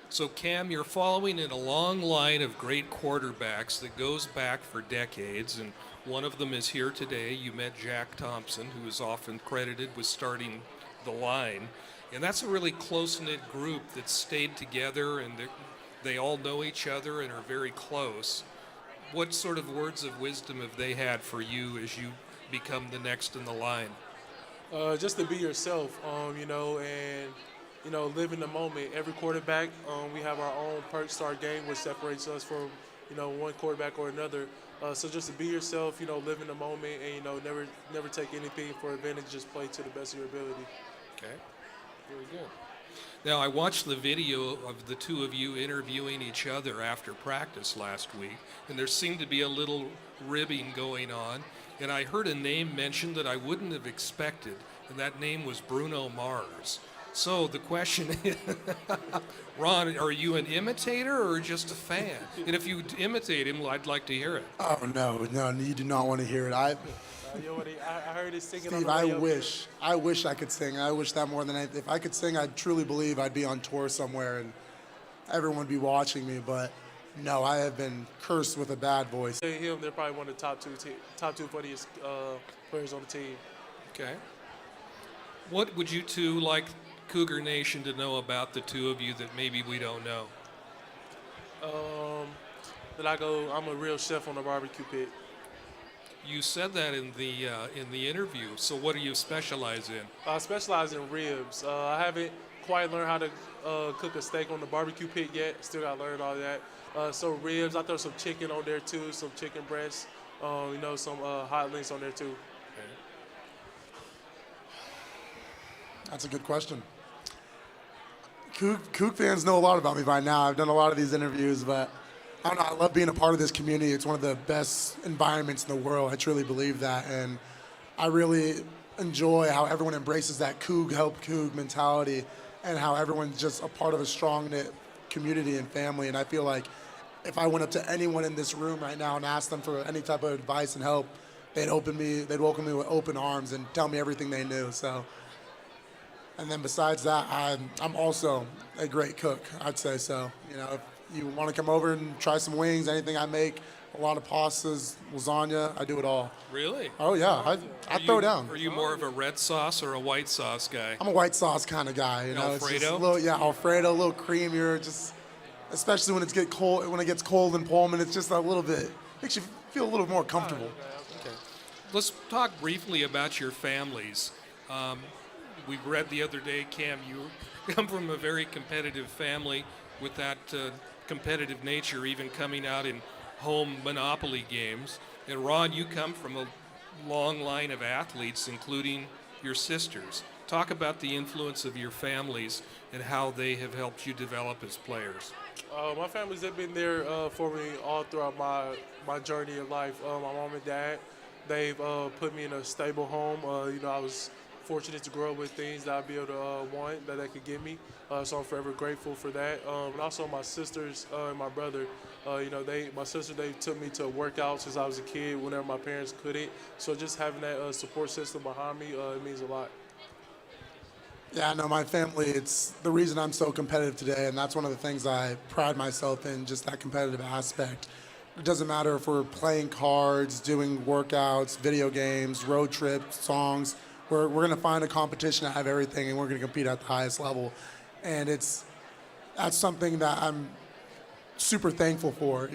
So Cam, you're following in a long line of great quarterbacks that goes back for decades, and one of them is here today. You met Jack Thompson, who is often credited with starting the line. And that's a really close-knit group that stayed together, and they all know each other and are very close. What sort of words of wisdom have they had for you as you become the next in the line? Just to be yourself, and live in the moment. Every quarterback, we have our own perks to our game, which separates us from, one quarterback or another. So just to be yourself, live in the moment, and never take anything for advantage. Just play to the best of your ability. Okay, very good. Now, I watched the video of the two of you interviewing each other after practice last week, and there seemed to be a little ribbing going on. And I heard a name mentioned that I wouldn't have expected, and that name was Bruno Mars. So the question is, Ron, are you an imitator or just a fan? And if you imitate him, I'd like to hear it. Oh, no, you do not want to hear it. I heard it singing. Steve, on the radio. I wish I could sing. I wish that more than anything. If I could sing, I truly believe I'd be on tour somewhere and everyone would be watching me. But No, I have been cursed with a bad voice. They're probably one of the top two funniest players on the team. Okay. What would you two like Cougar Nation to know about the two of you that maybe we don't know? I'm a real chef on the barbecue pit. You said that in the interview. So what do you specialize in? I specialize in ribs. I haven't quite learned how to cook a steak on the barbecue pit yet. Still got to learn all that. So ribs, I throw some chicken on there too, some chicken breasts, some hot links on there too. That's a good question. Coug fans know a lot about me by now. I've done a lot of these interviews, but I don't know. I love being a part of this community. It's one of the best environments in the world. I truly believe that, and I really enjoy how everyone embraces that Coug help Coug mentality, and how everyone's just a part of a strong knit community and family. And I feel like if I went up to anyone in this room right now and asked them for any type of advice and help, they'd welcome me with open arms and tell me everything they knew. So, and then besides that, I'm also a great cook, I'd say so. If you want to come over and try some wings, anything I make, a lot of pastas, lasagna, I do it all. Really? Oh yeah, I throw down. Are you more of a red sauce or a white sauce guy? I'm a white sauce kind of guy. Alfredo? It's just Alfredo, a little creamier, just especially when it gets cold in Pullman, it's just a little bit makes you feel a little more comfortable. Okay. Let's talk briefly about your families. We read the other day, Cam, you come from a very competitive family with that competitive nature, even coming out in home Monopoly games. And Ron, you come from a long line of athletes, including your sisters. Talk about the influence of your families and how they have helped you develop as players. My families have been there for me all throughout my journey in life. My mom and dad, they've put me in a stable home. I was fortunate to grow up with things that I'd be able to want that they could give me. So I'm forever grateful for that. And also my sisters and my brother, they took me to workouts since I was a kid whenever my parents couldn't. So just having that support system behind me, it means a lot. Yeah, no, my family, it's the reason I'm so competitive today, and that's one of the things I pride myself in, just that competitive aspect. It doesn't matter if we're playing cards, doing workouts, video games, road trips, songs. We're going to find a competition that have everything, and we're going to compete at the highest level. And that's something that I'm super thankful for.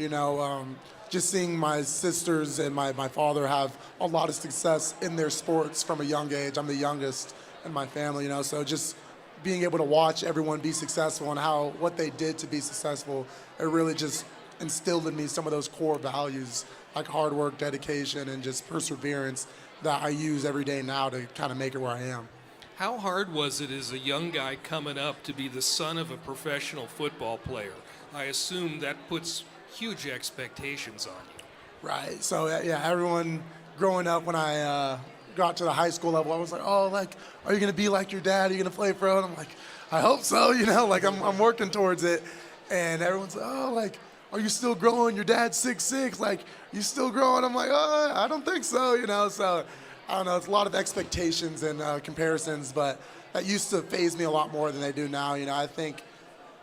Just seeing my sisters and my father have a lot of success in their sports from a young age. I'm the youngest in my family, so just being able to watch everyone be successful and what they did to be successful, it really just instilled in me some of those core values like hard work, dedication, and just perseverance that I use every day now to kind of make it where I am. How hard was it as a young guy coming up to be the son of a professional football player? I assume that puts huge expectations on you. Right. So, yeah, everyone growing up when I got to the high school level, I was like, are you going to be like your dad? Are you going to play pro? And I'm like, I hope so, I'm working towards it. And everyone's like, are you still growing? Your dad's 6'6", you still growing? I'm like, I don't think so, So, I don't know, it's a lot of expectations and comparisons, but that used to faze me a lot more than they do now. I think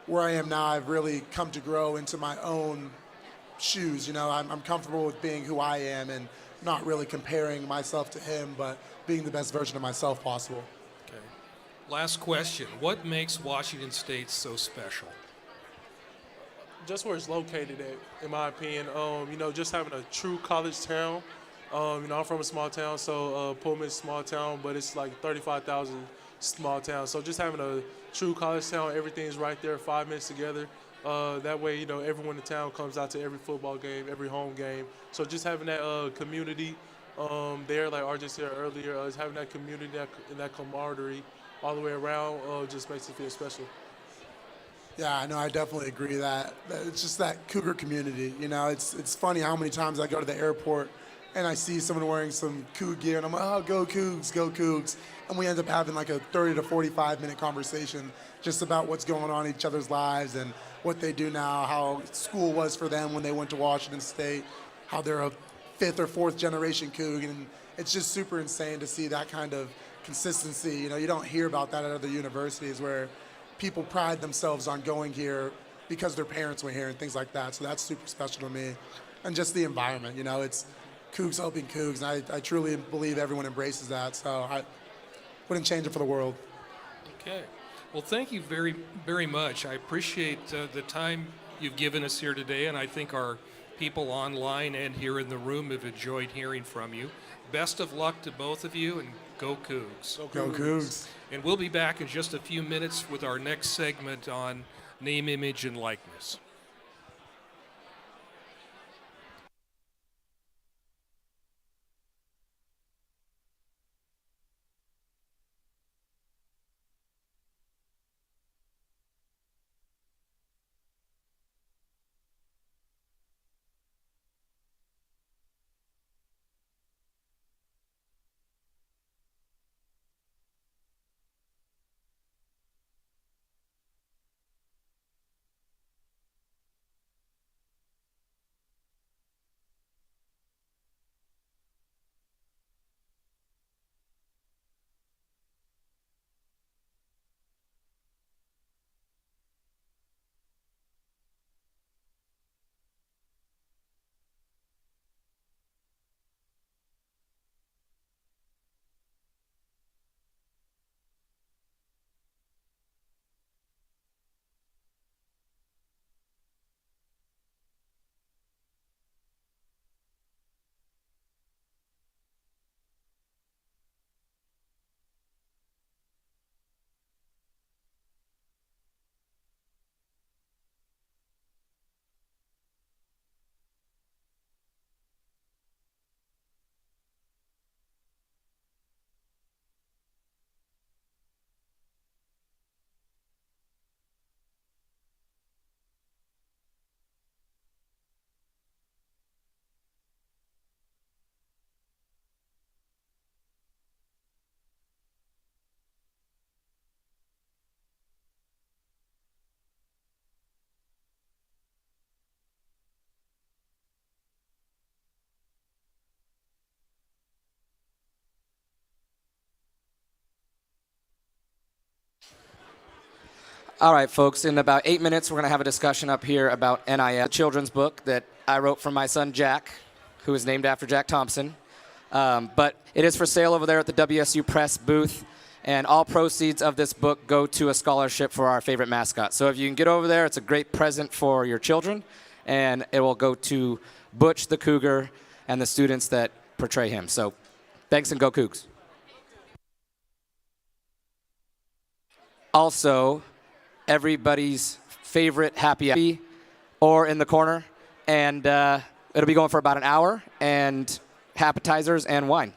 where I am now, I've really come to grow into my own shoes. I'm comfortable with being who I am and not really comparing myself to him, but being the best version of myself possible. Okay. Last question. What makes Washington State so special? Just where it's located at, in my opinion. Just having a true college town. I'm from a small town, so Pullman's a small town, but it's like 35,000 small town. So just having a true college town, everything's right there, 5 minutes together. That way, everyone in town comes out to every football game, every home game. So just having that community there, like RJ said earlier, is having that community and that camaraderie all the way around just makes it feel special. Yeah, I know. I definitely agree that it's just that Cougar community. It's funny how many times I go to the airport and I see someone wearing some Coug gear, and I'm like, oh, go Cougs, go Cougs. And we end up having like a 30 to 45-minute conversation just about what's going on in each other's lives and what they do now, how school was for them when they went to Washington State, how they're a 5th or 4th generation Coug. And it's just super insane to see that kind of consistency. You don't hear about that at other universities where people pride themselves on going here because their parents were here and things like that. So that's super special to me. And just the environment, it's Cougs helping Cougs. And I truly believe everyone embraces that. So I wouldn't change it for the world. Okay. Well, thank you very, very much. I appreciate the time you've given us here today, and I think our people online and here in the room have enjoyed hearing from you. Best of luck to both of you, and go Cougs. Go Cougs. And we'll be back in just a few minutes with our next segment on name, image, and likeness. All right, folks, in about 8 minutes, we're going to have a discussion up here about NIL, a children's book that I wrote for my son, Jack, who is named after Jack Thompson. But it is for sale over there at the WSU Press booth, and all proceeds of this book go to a scholarship for our favorite mascot. So if you can get over there, it's a great present for your children, and it will go to Butch the Cougar and the students that portray him. So thanks, and go Cougs. Also, everybody's favorite happy or in the corner, and it'll be going for about an hour, and appetizers and wine.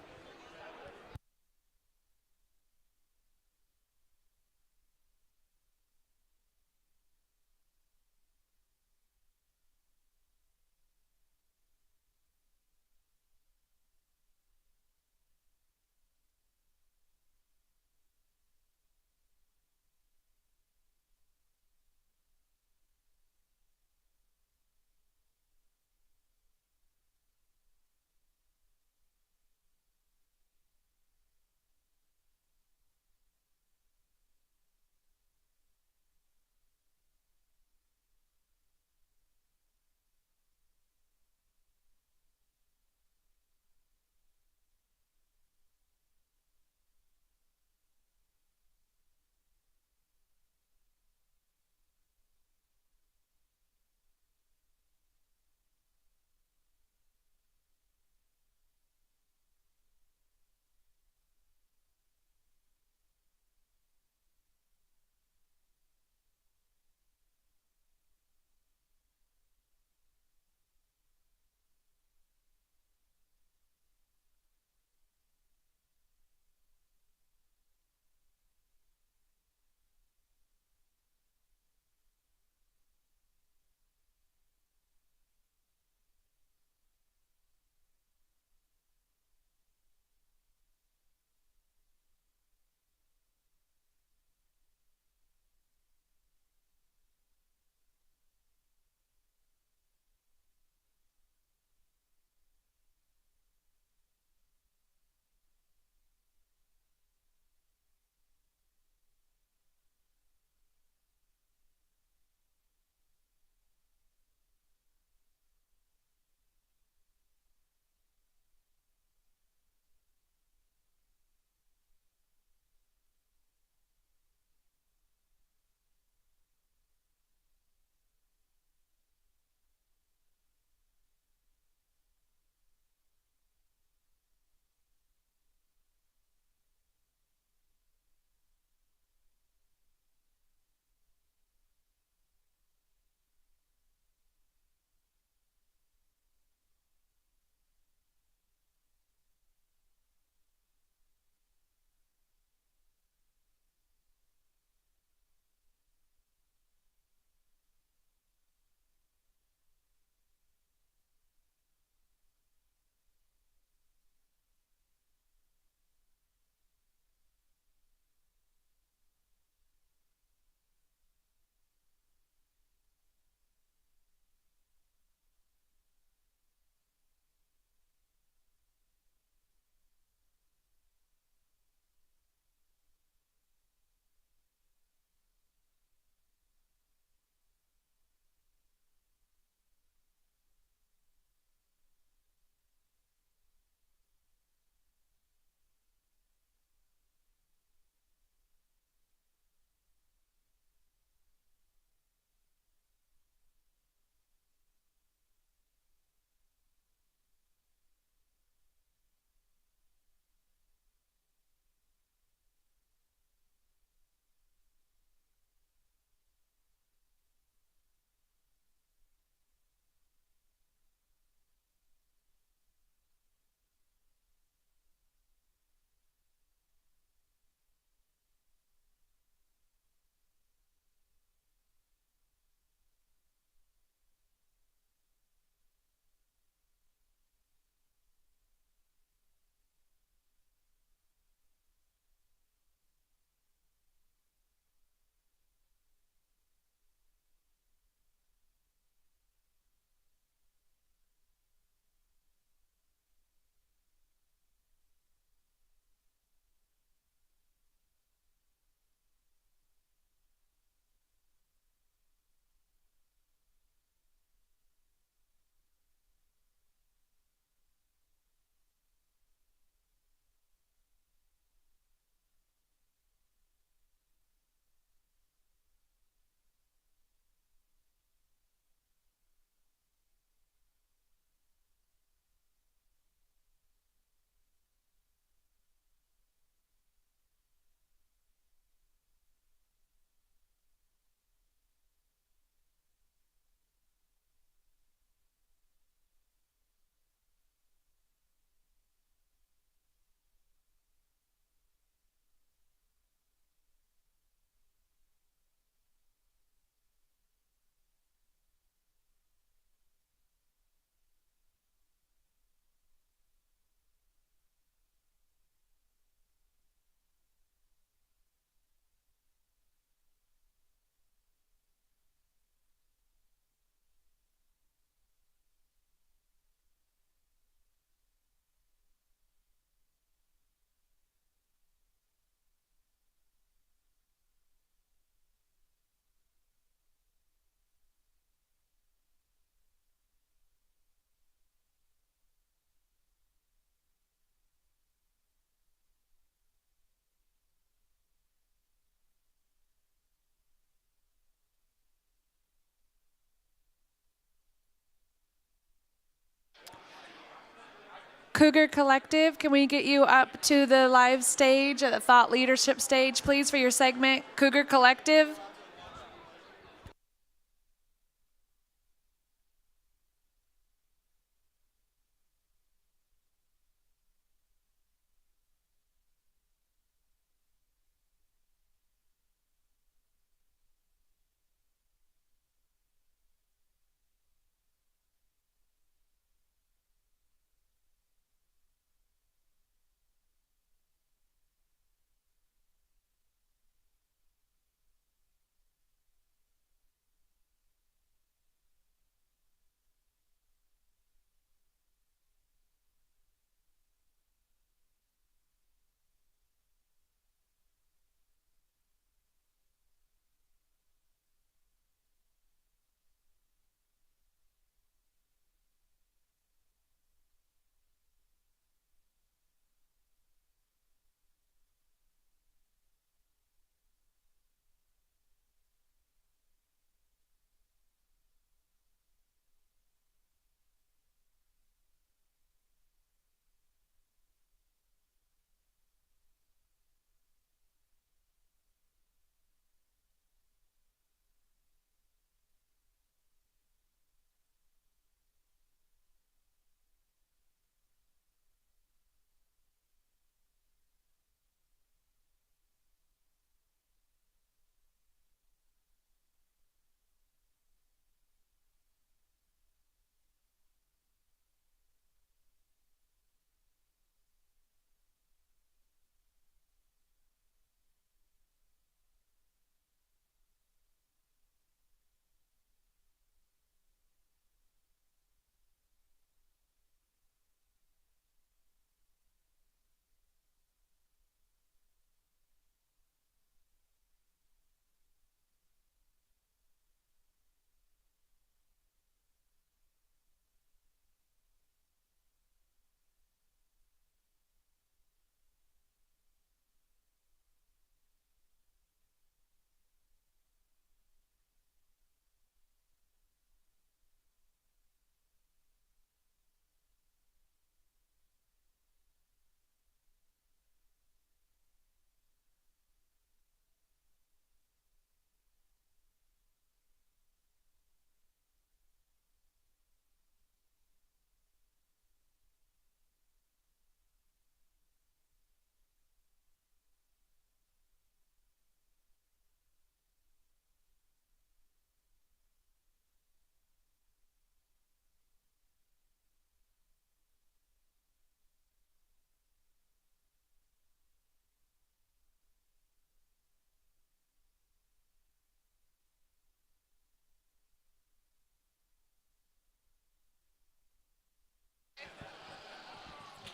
Cougar Collective, can we get you up to the live stage, the thought leadership stage, please, for your segment, Cougar Collective?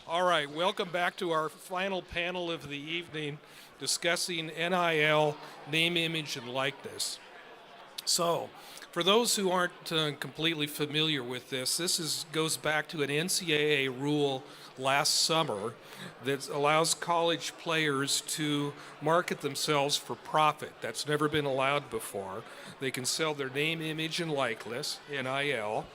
All right, welcome back to our final panel of the evening discussing NIL, name, image, and likeness. So, for those who aren't completely familiar with this goes back to an NCAA rule last summer that allows college players to market themselves for profit. That's never been allowed before. They can sell their name, image, and likeness, NIL,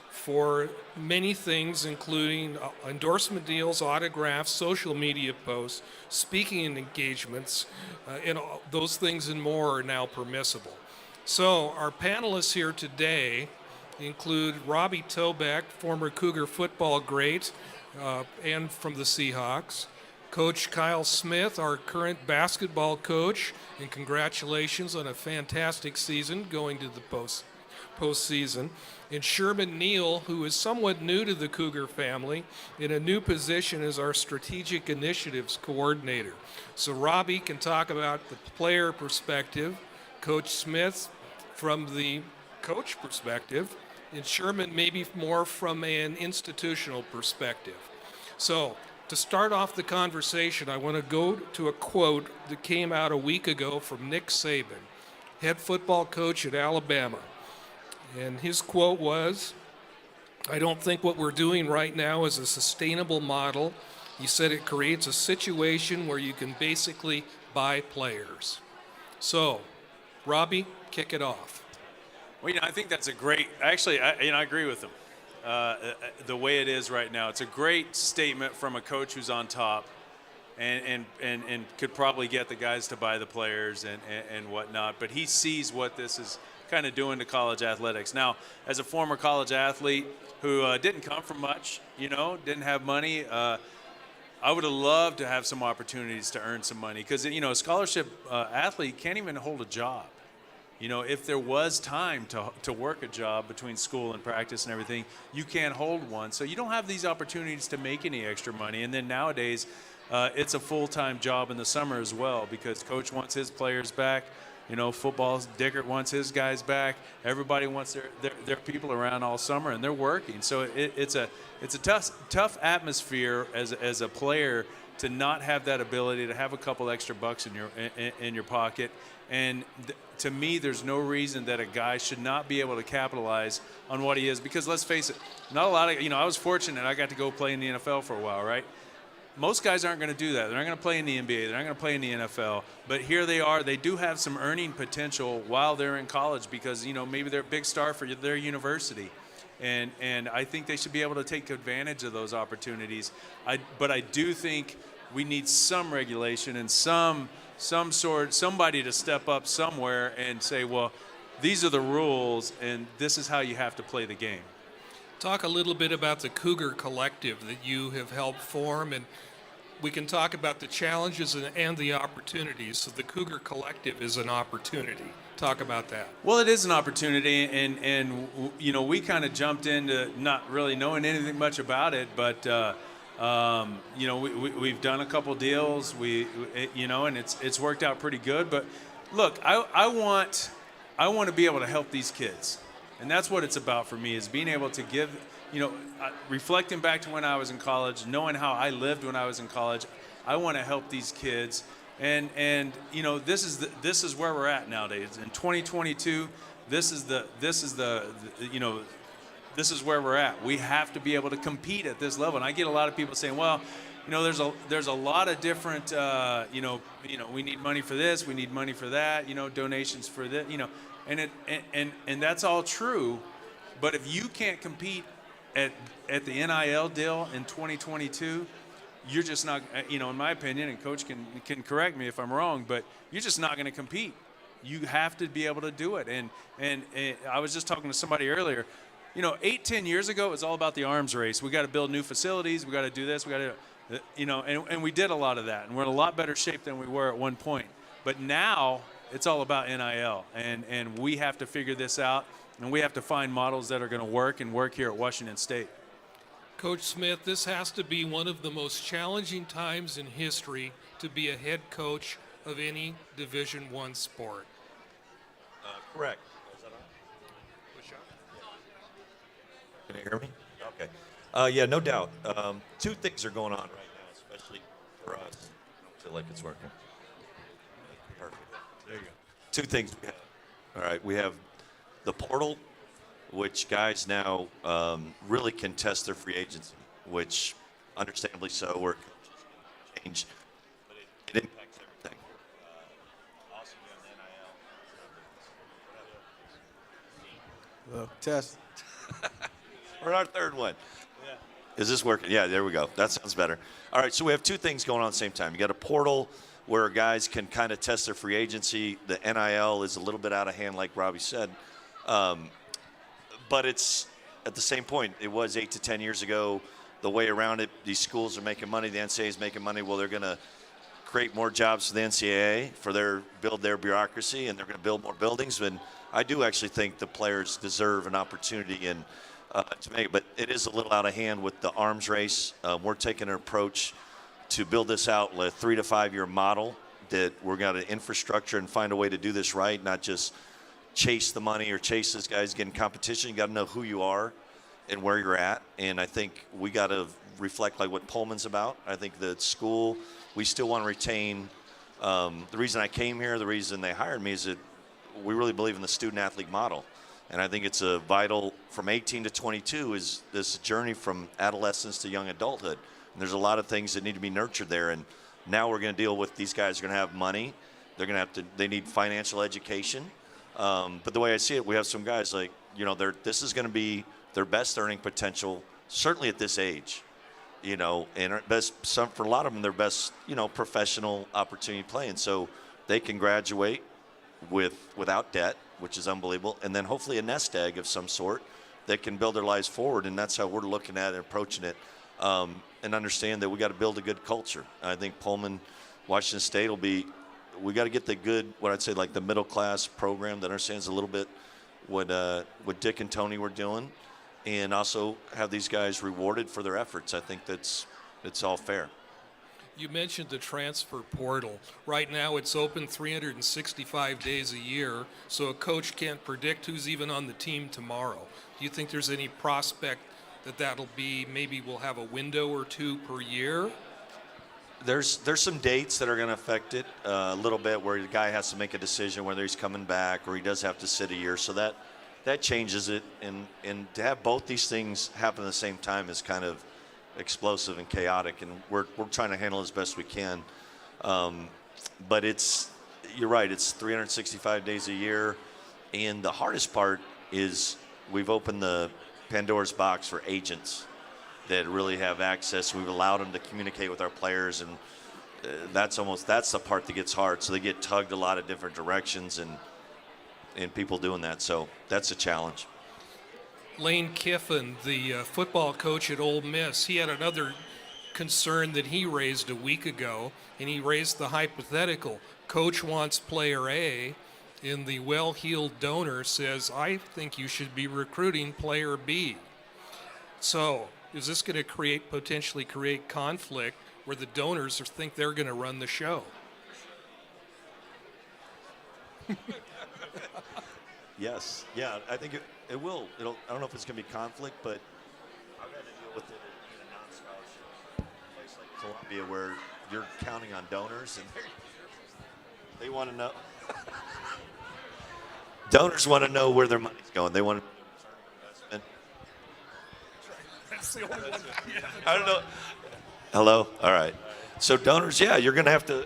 for many things, including endorsement deals, autographs, social media posts, speaking engagements, and those things and more are now permissible. So our panelists here today include Robbie Tobeck, former Cougar football great and from the Seahawks, Coach Kyle Smith, our current basketball coach, and congratulations on a fantastic season going to the postseason, and Sherman Neal, who is somewhat new to the Cougar family, in a new position as our strategic initiatives coordinator. So Robbie can talk about the player perspective, Coach Smith from the coach perspective, and Sherman maybe more from an institutional perspective. So to start off the conversation, I want to go to a quote that came out a week ago from Nick Saban, head football coach at Alabama. And his quote was, "I don't think what we're doing right now is a sustainable model." He said it creates a situation where you can basically buy players. So, Robbie, kick it off. Well, I think that's a great, actually, I agree with him. the way it is right now. It's a great statement from a coach who's on top and could probably get the guys to buy the players and whatnot. But he sees what this is kind of doing to college athletics. Now, as a former college athlete who didn't come from much, didn't have money, I would have loved to have some opportunities to earn some money because, a scholarship athlete can't even hold a job. If there was time to work a job between school and practice and everything, you can't hold one. So you don't have these opportunities to make any extra money. And then nowadays, it's a full-time job in the summer as well because coach wants his players back. Football, Dickert wants his guys back. Everybody wants their people around all summer, and they're working. So it's a tough atmosphere as a player to not have that ability to have a couple extra bucks in your pocket. And to me, there's no reason that a guy should not be able to capitalize on what he is because let's face it, not a lot of I was fortunate I got to go play in the NFL for a while, right? Most guys aren't going to do that. They're not going to play in the NBA. They're not going to play in the NFL. But here they are. They do have some earning potential while they're in college because, maybe they're a big star for their university. And I think they should be able to take advantage of those opportunities. But I do think we need some regulation and somebody to step up somewhere and say, well, these are the rules and this is how you have to play the game. Talk a little bit about the Cougar Collective that you have helped form, and we can talk about the challenges and the opportunities. So the Cougar Collective is an opportunity. Talk about that. Well, it is an opportunity, and we kind of jumped into not really knowing anything much about it, but we've done a couple deals. And it's worked out pretty good. But look, I want to be able to help these kids. And that's what it's about for me, is being able to give, reflecting back to when I was in college, knowing how I lived when I was in college, I want to help these kids. And this is where we're at nowadays. In 2022, this is where we're at. We have to be able to compete at this level. And I get a lot of people saying, well, there's a lot of different, we need money for this, we need money for that, donations for this, and that's all true. But if you can't compete at the NIL deal in 2022, you're just not, in my opinion, and Coach can correct me if I'm wrong, but you're just not going to compete. You have to be able to do it. And I was just talking to somebody earlier. 8-10 years ago, it was all about the arms race. We got to build new facilities. We got to do this. We got to, and we did a lot of that. And we're in a lot better shape than we were at one point. But now it's all about NIL. And we have to figure this out. And we have to find models that are going to work here at Washington State. Coach Smith, this has to be one of the most challenging times in history to be a head coach of any Division I sport. Correct. Can you hear me? Okay. Yeah, no doubt. Two things are going on right now, especially for us. I don't feel like it's working. Perfect. There you go. Two things we have. All right, we have the portal, which guys now really can test their free agency, which understandably so, where change, but it impacts everything. Also, you have NIL. Test. We're on our third one. Yeah. Is this working? Yeah, there we go. That sounds better. All right, so we have two things going on at the same time. You got a portal where guys can kind of test their free agency. The NIL is a little bit out of hand, like Robbie said. But it's at the same point. It was 8 to 10 years ago. The way around it, these schools are making money. The NCAA is making money. Well, they're going to create more jobs for the NCAA build their bureaucracy, and they're going to build more buildings. And I do actually think the players deserve an opportunity to make it. But it is a little out of hand with the arms race. We're taking an approach to build this out with a 3 to 5 year model that we're got an infrastructure and find a way to do this right, not just chase the money or chase this guy's getting competition. You got to know who you are and where you're at. And I think we got to reflect like what Pullman's about. I think the school, we still want to retain. The reason I came here, the reason they hired me is that we really believe in the student athlete model. And I think it's a vital, from 18 to 22 is this journey from adolescence to young adulthood. And there's a lot of things that need to be nurtured there. And now we're going to deal with these guys are going to have money. They're going to they need financial education. But the way I see it, we have some guys like, this is going to be their best earning potential, certainly at this age, and for a lot of them, their best, professional opportunity playing. So they can graduate without debt, which is unbelievable, and then hopefully a nest egg of some sort that can build their lives forward. And that's how we're looking at it and approaching it, and understand that we got to build a good culture. I think Pullman, Washington State we got to get the good, what I'd say, like the middle class program that understands a little bit what Dick and Tony were doing, and also have these guys rewarded for their efforts. I think it's all fair. You mentioned the transfer portal. Right now it's open 365 days a year, so a coach can't predict who's even on the team tomorrow. Do you think there's any prospect that'll be, maybe we'll have a window or two per year? There's some dates that are going to affect it a little bit, where the guy has to make a decision whether he's coming back or he does have to sit a year. So that changes it, and to have both these things happen at the same time is kind of explosive and chaotic, and we're trying to handle it as best we can. But you're right, it's 365 days a year, and the hardest part is we've opened the Pandora's box for agents that really have access. We've allowed them to communicate with our players, and that's the part that gets hard. So they get tugged a lot of different directions, and people doing that. So that's a challenge. Lane Kiffin, the football coach at Ole Miss, he had another concern that he raised a week ago, and he raised the hypothetical. Coach wants player A, and the well-heeled donor says, I think you should be recruiting player B. So is this going to potentially create conflict where the donors think they're going to run the show? Yes. Yeah, I think it will. I don't know if it's going to be conflict, but I've had to deal with it in a non-scholarship place like Columbia, where you're counting on donors, and they want to know. Donors want to know where their money's going. They want to investment. That's the only one. I don't know. Hello. All right. So donors, yeah, you're gonna have to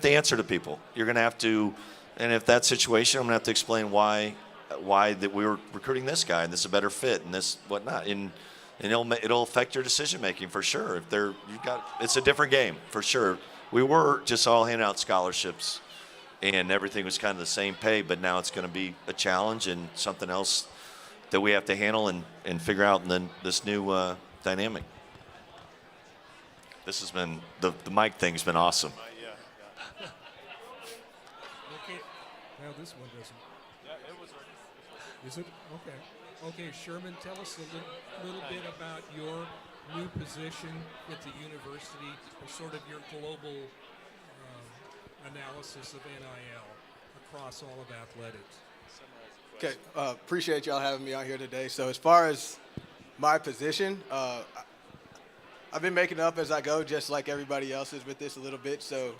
answer to people. You're gonna have to, and if that situation, I'm gonna have to explain why that we were recruiting this guy and this is a better fit and this whatnot, and it'll affect your decision making for sure. It's a different game for sure. We were just all handing out scholarships, and everything was kind of the same pay, but now it's going to be a challenge and something else that we have to handle and figure out in this new dynamic. This has been, the mic thing's been awesome. Okay. Now this one doesn't. Yeah, it was. Is it? Okay. Okay, Sherman, tell us a little bit about your new position at the university and sort of your global analysis of NIL across all of athletics. Okay, appreciate y'all having me out here today. So as far as my position, I've been making it up as I go, just like everybody else is with this a little bit. So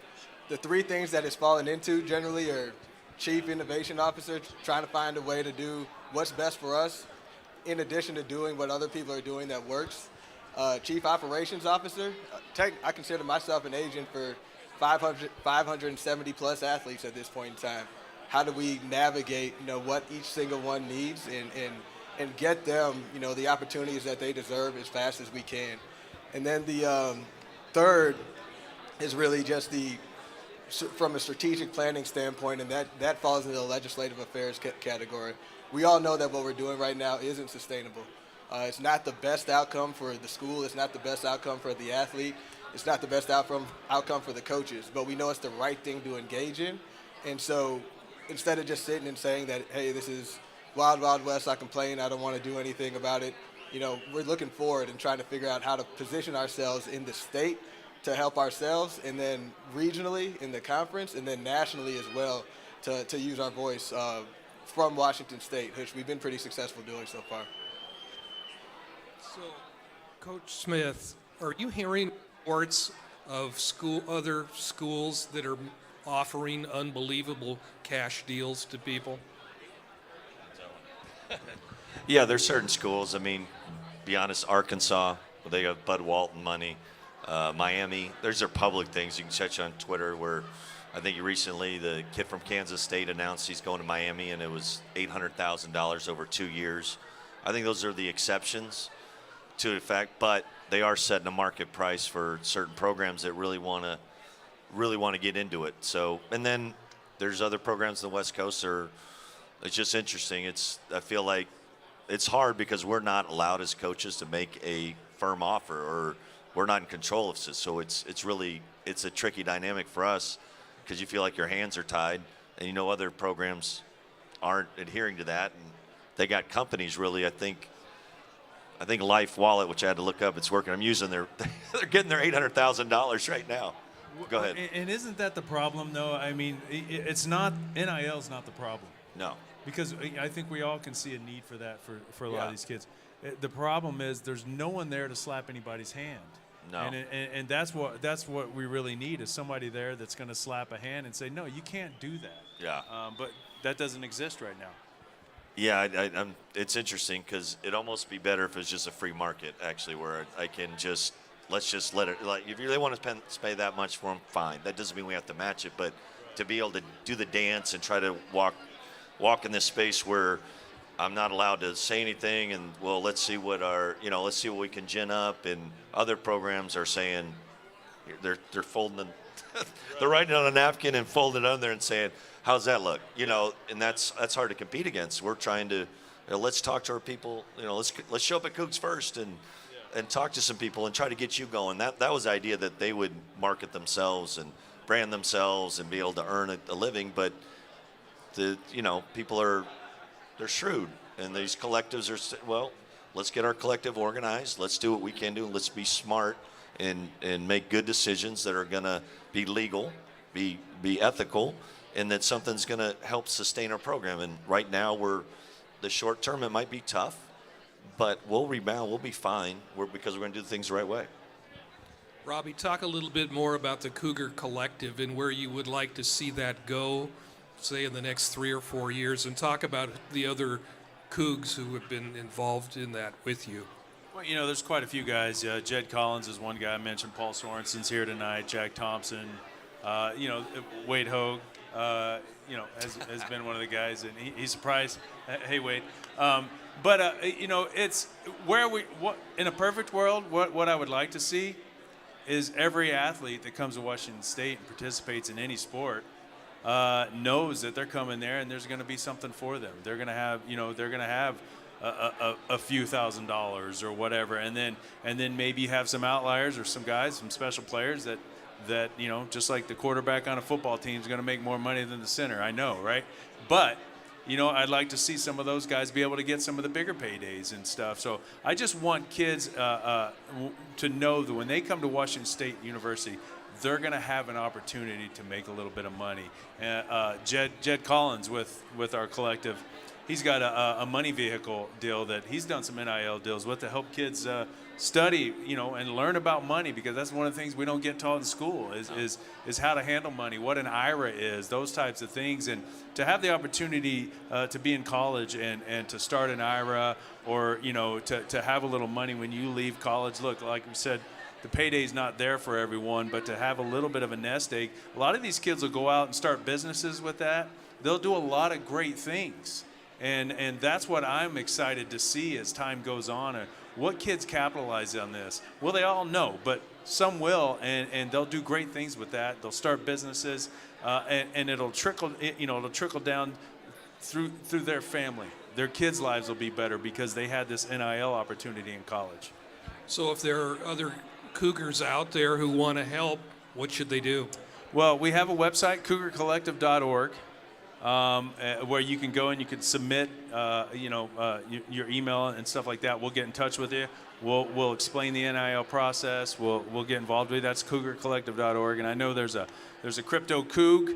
the three things that it's fallen into generally are Chief Innovation Officer, trying to find a way to do what's best for us, in addition to doing what other people are doing that works. Chief Operations Officer, I consider myself an agent for 570 plus athletes at this point in time. How do we navigate, what each single one needs and get them, the opportunities that they deserve as fast as we can. And then the third is really just from a strategic planning standpoint, and that falls into the legislative affairs category. We all know that what we're doing right now isn't sustainable. It's not the best outcome for the school. It's not the best outcome for the athlete. It's not the best outcome for the coaches. But we know it's the right thing to engage in. And so instead of just sitting and saying that, hey, this is wild, wild west, I complain, I don't want to do anything about it, we're looking forward and trying to figure out how to position ourselves in the state to help ourselves, and then regionally in the conference, and then nationally as well to use our voice from Washington State, which we've been pretty successful doing so far. So, Coach Smith, are you hearing reports of other schools that are offering unbelievable cash deals to people? Yeah, there's certain schools. I mean, be honest, Arkansas, they got Bud Walton money. Miami, there's their public things you can catch on Twitter, where I think recently the kid from Kansas State announced he's going to Miami, and it was $800,000 over 2 years. I think those are the exceptions to the fact, but they are setting a market price for certain programs that really want to get into it. So, and then there's other programs on the West Coast it's just interesting. I feel like it's hard because we're not allowed as coaches to make a firm offer, or we're not in control of it. So it's a tricky dynamic for us because you feel like your hands are tied, and other programs aren't adhering to that, and they got companies really. I think Life Wallet, which I had to look up, it's working. I'm using they're getting their $800,000 right now. Go ahead. And isn't that the problem, though? I mean, it's not NIL's not the problem. No. Because I think we all can see a need for that for a lot of these kids. The problem is there's no one there to slap anybody's hand. No. And that's what we really need, is somebody there that's going to slap a hand and say, no, you can't do that. Yeah. But that doesn't exist right now. Yeah, it's interesting because it'd almost be better if it was just a free market, actually, where I can let's just let it. Like, if you really want to pay that much for them, fine. That doesn't mean we have to match it, but to be able to do the dance and try to walk in this space where I'm not allowed to say anything, and let's see what we can gin up, and other programs are saying they're folding they're writing it on a napkin and folding it on there and saying, how's that look? And that's hard to compete against. We're trying to let's talk to our people, let's show up at CougsFirst and talk to some people and try to get you going. That was the idea, that they would market themselves and brand themselves and be able to earn a living, but people they're shrewd, and these collectives are, let's get our collective organized. Let's do what we can do. Let's be smart and make good decisions that are going to be legal, be ethical, and that something's going to help sustain our program. And right now, the short term, it might be tough, but we'll rebound. We'll be fine because we're going to do things the right way. Robbie, talk a little bit more about the Cougar Collective and where you would like to see that go, say, in the next 3 or 4 years, and talk about the other Cougs who have been involved in that with you. Well, there's quite a few guys. Jed Collins is one guy I mentioned. Paul Sorensen's here tonight. Jack Thompson. Wade Hogue, has been one of the guys, and he's surprised. Hey, Wade. It's where in a perfect world, what I would like to see is every athlete that comes to Washington State and participates in any sport knows that they're coming there and there's going to be something for them. They're going to have, a few $1,000s or whatever, and then maybe you have some outliers or some guys, some special players that just like the quarterback on a football team is going to make more money than the center. I know, right? But I'd like to see some of those guys be able to get some of the bigger paydays and stuff. So I just want kids to know that when they come to Washington State University, they're going to have an opportunity to make a little bit of money. Jed Collins with our collective, he's got a money vehicle deal that he's done some NIL deals with to help kids study, and learn about money, because that's one of the things we don't get taught in school is how to handle money, what an IRA is, those types of things. And to have the opportunity to be in college and to start an IRA, or to have a little money when you leave college. Look, like we said, the payday's not there for everyone, but to have a little bit of a nest egg, a lot of these kids will go out and start businesses with that. They'll do a lot of great things. And that's what I'm excited to see as time goes on. What kids capitalize on this? Well, they all know, but some will, and they'll do great things with that. They'll start businesses, and it'll trickle down through their family. Their kids' lives will be better because they had this NIL opportunity in college. So if there are other Cougars out there who want to help, what should they do? Well, we have a website, cougarcollective.org. Where you can go and you can submit, your email and stuff like that. We'll get in touch with you. We'll explain the NIL process. We'll get involved with you. That's cougarcollective.org. And I know there's a CryptoCoug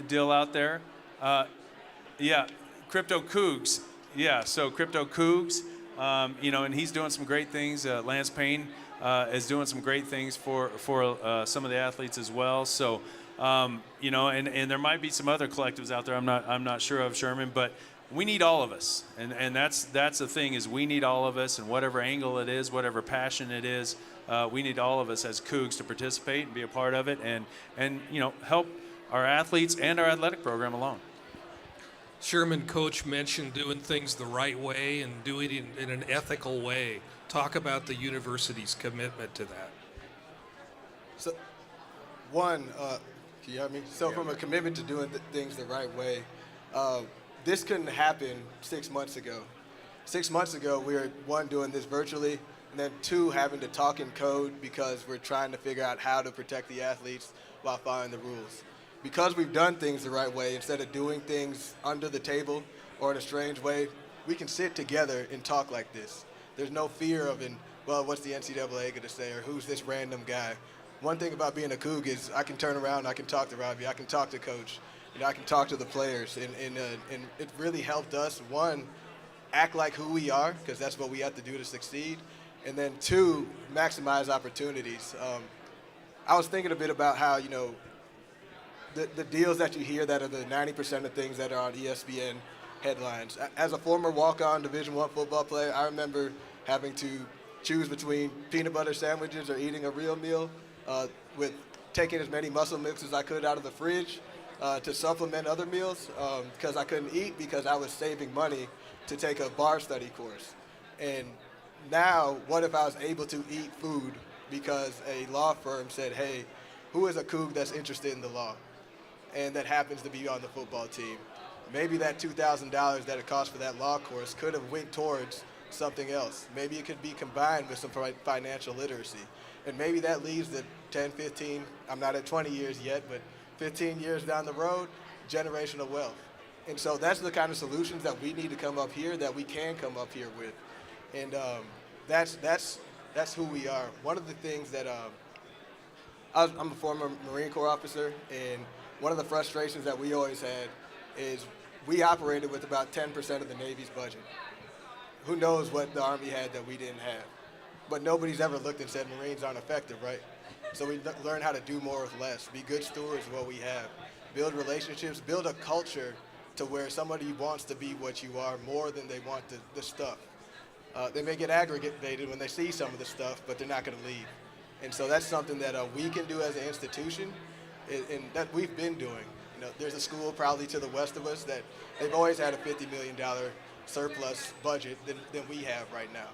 deal out there. CryptoCougs. Yeah, so CryptoCougs. And he's doing some great things. Lance Payne is doing some great things for some of the athletes as well. So. And there might be some other collectives out there I'm not sure of, Sherman, but we need all of us. And that's the thing, is we need all of us, and whatever angle it is, whatever passion it is, we need all of us as Cougs to participate and be a part of it and help our athletes and our athletic program along. Sherman, Coach mentioned doing things the right way and doing it in an ethical way. Talk about the university's commitment to that. So, can you hear me? So from a commitment to doing things the right way, this couldn't happen 6 months ago. 6 months ago, we were, one, doing this virtually, and then two, having to talk in code because we're trying to figure out how to protect the athletes while following the rules. Because we've done things the right way, instead of doing things under the table or in a strange way, we can sit together and talk like this. There's no fear of, well, what's the NCAA going to say, or who's this random guy? One thing about being a Coug is I can turn around, I can talk to Robbie, I can talk to Coach, I can talk to the players, and it really helped us, one, act like who we are, because that's what we have to do to succeed, and then two, maximize opportunities. I was thinking a bit about how, the deals that you hear that are the 90% of things that are on ESPN headlines. As a former walk-on Division I football player, I remember having to choose between peanut butter sandwiches or eating a real meal, with taking as many muscle milks as I could out of the fridge to supplement other meals because I couldn't eat because I was saving money to take a bar study course. And now, what if I was able to eat food because a law firm said, hey, who is a Coug that's interested in the law and that happens to be on the football team? Maybe that $2,000 that it cost for that law course could have went towards something else. Maybe it could be combined with some financial literacy. And maybe that leaves the 10, 15, I'm not at 20 years yet, but 15 years down the road, generational wealth. And so that's the kind of solutions that we need to come up here, that we can come up here with. And that's who we are. One of the things that I'm a former Marine Corps officer, and one of the frustrations that we always had is we operated with about 10% of the Navy's budget. Who knows what the Army had that we didn't have? But nobody's ever looked and said Marines aren't effective, right? So we learn how to do more with less, be good stewards of what we have, build relationships, build a culture to where somebody wants to be what you are more than they want the stuff. They may get aggravated when they see some of the stuff, but they're not going to leave. And so that's something that we can do as an institution, and that we've been doing. There's a school probably to the west of us that they've always had a $50 million surplus budget than we have right now.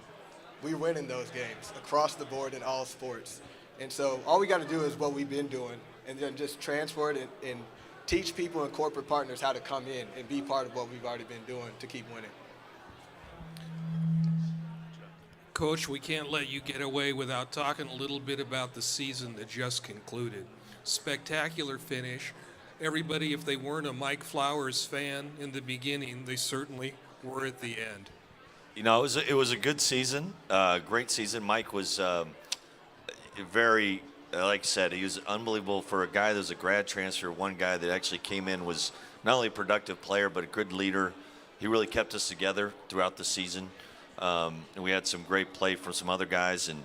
We win in those games across the board in all sports. And so all we got to do is what we've been doing, and then just transfer it and teach people and corporate partners how to come in and be part of what we've already been doing to keep winning. Coach, we can't let you get away without talking a little bit about the season that just concluded. Spectacular finish. Everybody, if they weren't a Mike Flowers fan in the beginning, they certainly were at the end. It was a good season, great season. Mike was very, like I said, he was unbelievable for a guy that was a grad transfer. One guy that actually came in was not only a productive player, but a good leader. He really kept us together throughout the season. And we had some great play from some other guys, and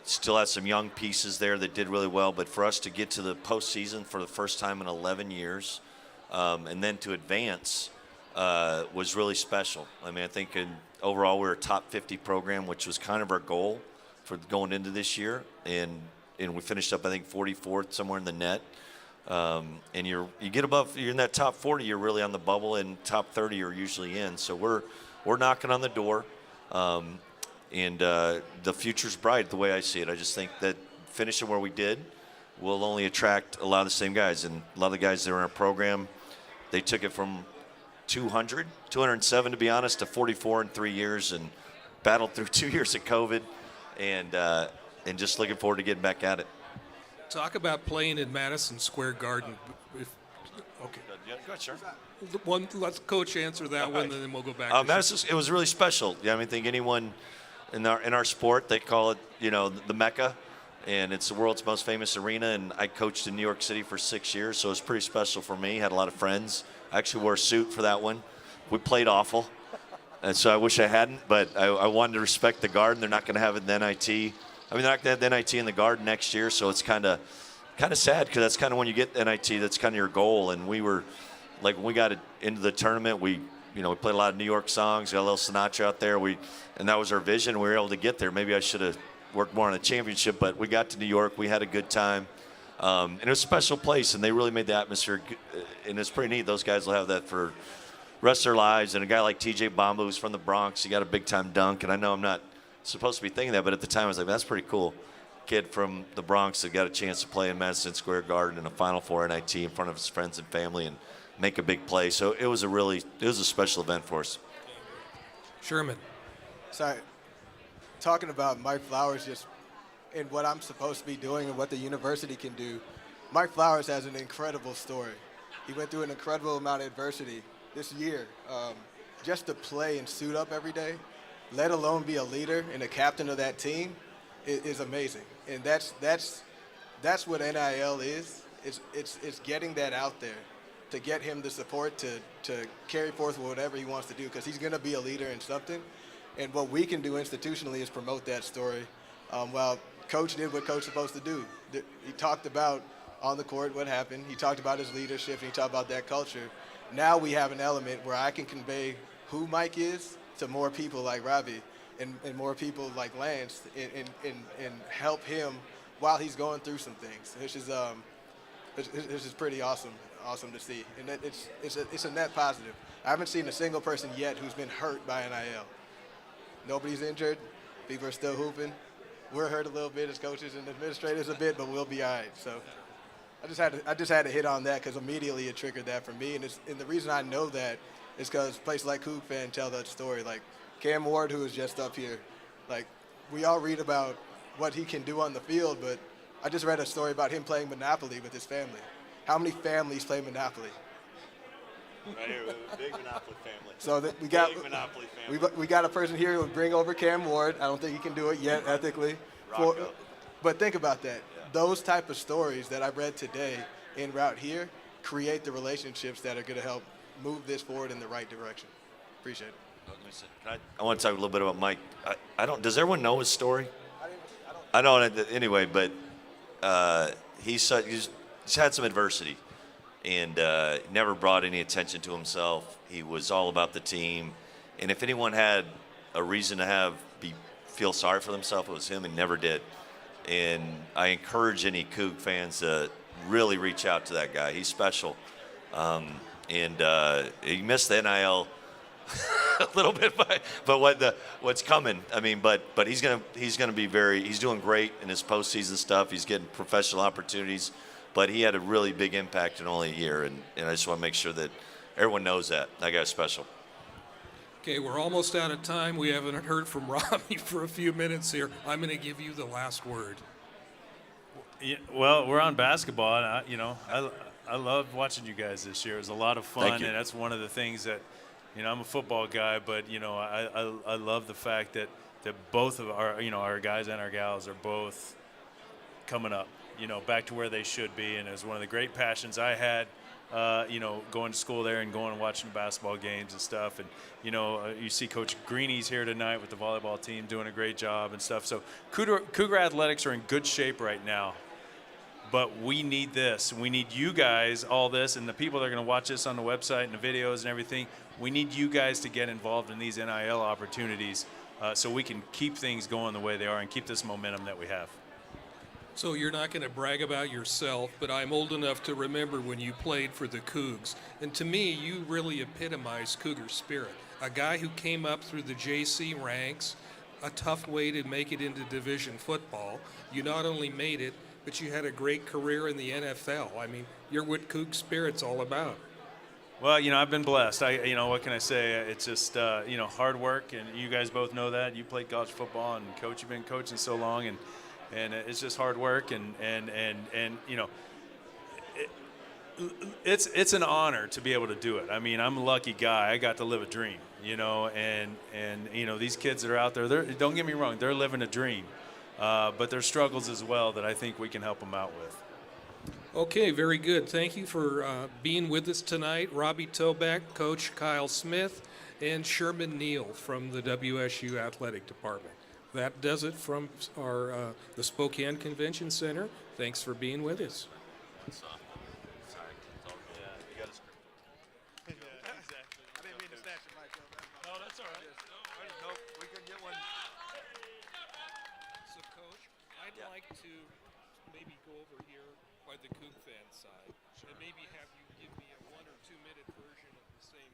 still had some young pieces there that did really well. But for us to get to the postseason for the first time in 11 years, and then to advance, was really special. I mean, I think overall we were a top 50 program, which was kind of our goal for going into this year, and we finished up I think 44th, somewhere in the net. And you get above, you're in that top 40, you're really on the bubble, and top 30 you're usually in. So we're knocking on the door, and the future's bright the way I see it. I just think that finishing where we did will only attract a lot of the same guys, and a lot of the guys that are in our program, they took it from 207 to be honest, to 44 in 3 years, and battled through 2 years of COVID, and just looking forward to getting back at it. Talk about playing in Madison Square Garden. Okay. Yeah, go ahead, sure. Let Coach answer that one, and then we'll go back. It was really special. Yeah, I think anyone in our sport, they call it, the Mecca, and it's the world's most famous arena. And I coached in New York City for 6 years, so it was pretty special for me. Had a lot of friends. I actually wore a suit for that one. We played awful, and so I wish I hadn't. But I wanted to respect the Garden. They're not going to have it in the NIT. I mean, they're not going to have the NIT in the Garden next year, so it's kind of sad, because that's kind of when you get NIT, that's kind of your goal. And we were, like, when we got into the tournament, we played a lot of New York songs, got a little Sinatra out there, and that was our vision. We were able to get there. Maybe I should have worked more on the championship, but we got to New York. We had a good time, and it was a special place, and they really made the atmosphere, and it's pretty neat. Those guys will have that for rest of their lives. And a guy like T.J. Bamba, who's from the Bronx, he got a big-time dunk. And I know I'm not supposed to be thinking that, but at the time I was like, that's pretty cool. Kid from the Bronx that got a chance to play in Madison Square Garden in a Final Four NIT in front of his friends and family and make a big play. So it was a special event for us. Sherman. Sorry, talking about Mike Flowers just and what I'm supposed to be doing and what the university can do. Mike Flowers has an incredible story. He went through an incredible amount of adversity this year. Just to play and suit up every day, let alone be a leader and a captain of that team, is amazing. And that's what NIL is. It's getting that out there to get him the support to carry forth whatever he wants to do, because he's going to be a leader in something. And what we can do institutionally is promote that story. Well, Coach did what Coach is supposed to do. He talked about on the court what happened. He talked about his leadership, and he talked about that culture. Now we have an element where I can convey who Mike is to more people like Robbie and more people like Lance and help him while he's going through some things, which is pretty awesome to see. And it's a net positive. I haven't seen a single person yet who's been hurt by NIL. Nobody's injured. People are still hooping. We're hurt a little bit as coaches and administrators a bit, but we'll be all right. So I just had to hit on that because immediately it triggered that for me. And the reason I know that is because places like Coug fan tell that story. Like Cam Ward, who is just up here, like we all read about what he can do on the field, but I just read a story about him playing Monopoly with his family. How many families play Monopoly? Right here, big Monopoly family. So we got a person here who would bring over Cam Ward. I don't think he can do it yet ethically. But think about that. Yeah. Those type of stories that I read today en route here create the relationships that are going to help move this forward in the right direction. Appreciate it. I want to talk a little bit about Mike. Does everyone know his story? I don't anyway, but he's had some adversity and never brought any attention to himself. He was all about the team. And if anyone had a reason to feel sorry for themselves, it was him, and never did. And I encourage any Coug fans to really reach out to that guy. He's special. And he missed the NIL a little bit, but what's coming? I mean, but he's gonna be he's doing great in his postseason stuff. He's getting professional opportunities, but he had a really big impact in only a year, and I just want to make sure that everyone knows that guy's special. Okay, we're almost out of time. We haven't heard from Robbie for a few minutes here. I'm going to give you the last word. Yeah, well, we're on basketball, and I love watching you guys this year. It was a lot of fun, and that's one of the things that, I'm a football guy, but I love the fact that both of our guys and our gals are both coming up, back to where they should be, and it was one of the great passions I had. Going to school there and going and watching basketball games and stuff. And, you see Coach Greeny's here tonight with the volleyball team doing a great job and stuff. So Cougar Athletics are in good shape right now. But we need this. We need you guys, all this, and the people that are going to watch this on the website and the videos and everything. We need you guys to get involved in these NIL opportunities so we can keep things going the way they are and keep this momentum that we have. So you're not going to brag about yourself, but I'm old enough to remember when you played for the Cougs. And to me, you really epitomize Cougar spirit. A guy who came up through the JC ranks, a tough way to make it into division football. You not only made it, but you had a great career in the NFL. I mean, you're what Coug spirit's all about. Well, I've been blessed. What can I say? It's just, hard work, and you guys both know that. You played college football, and Coach, you've been coaching so long, and it's just hard work, and it's an honor to be able to do it. I mean, I'm a lucky guy. I got to live a dream, and these kids that are out there, don't get me wrong, they're living a dream, but there's struggles as well that I think we can help them out with. Okay, very good. Thank you for being with us tonight. Robbie Toback, Coach Kyle Smith, and Sherman Neal from the WSU Athletic Department. That does it from the Spokane Convention Center. Thanks for being with us. No, that's all right. Nope, we could get one. So, Coach, I'd like to maybe go over here by the Coug fan side and maybe have you give me a 1 or 2 minute version of the same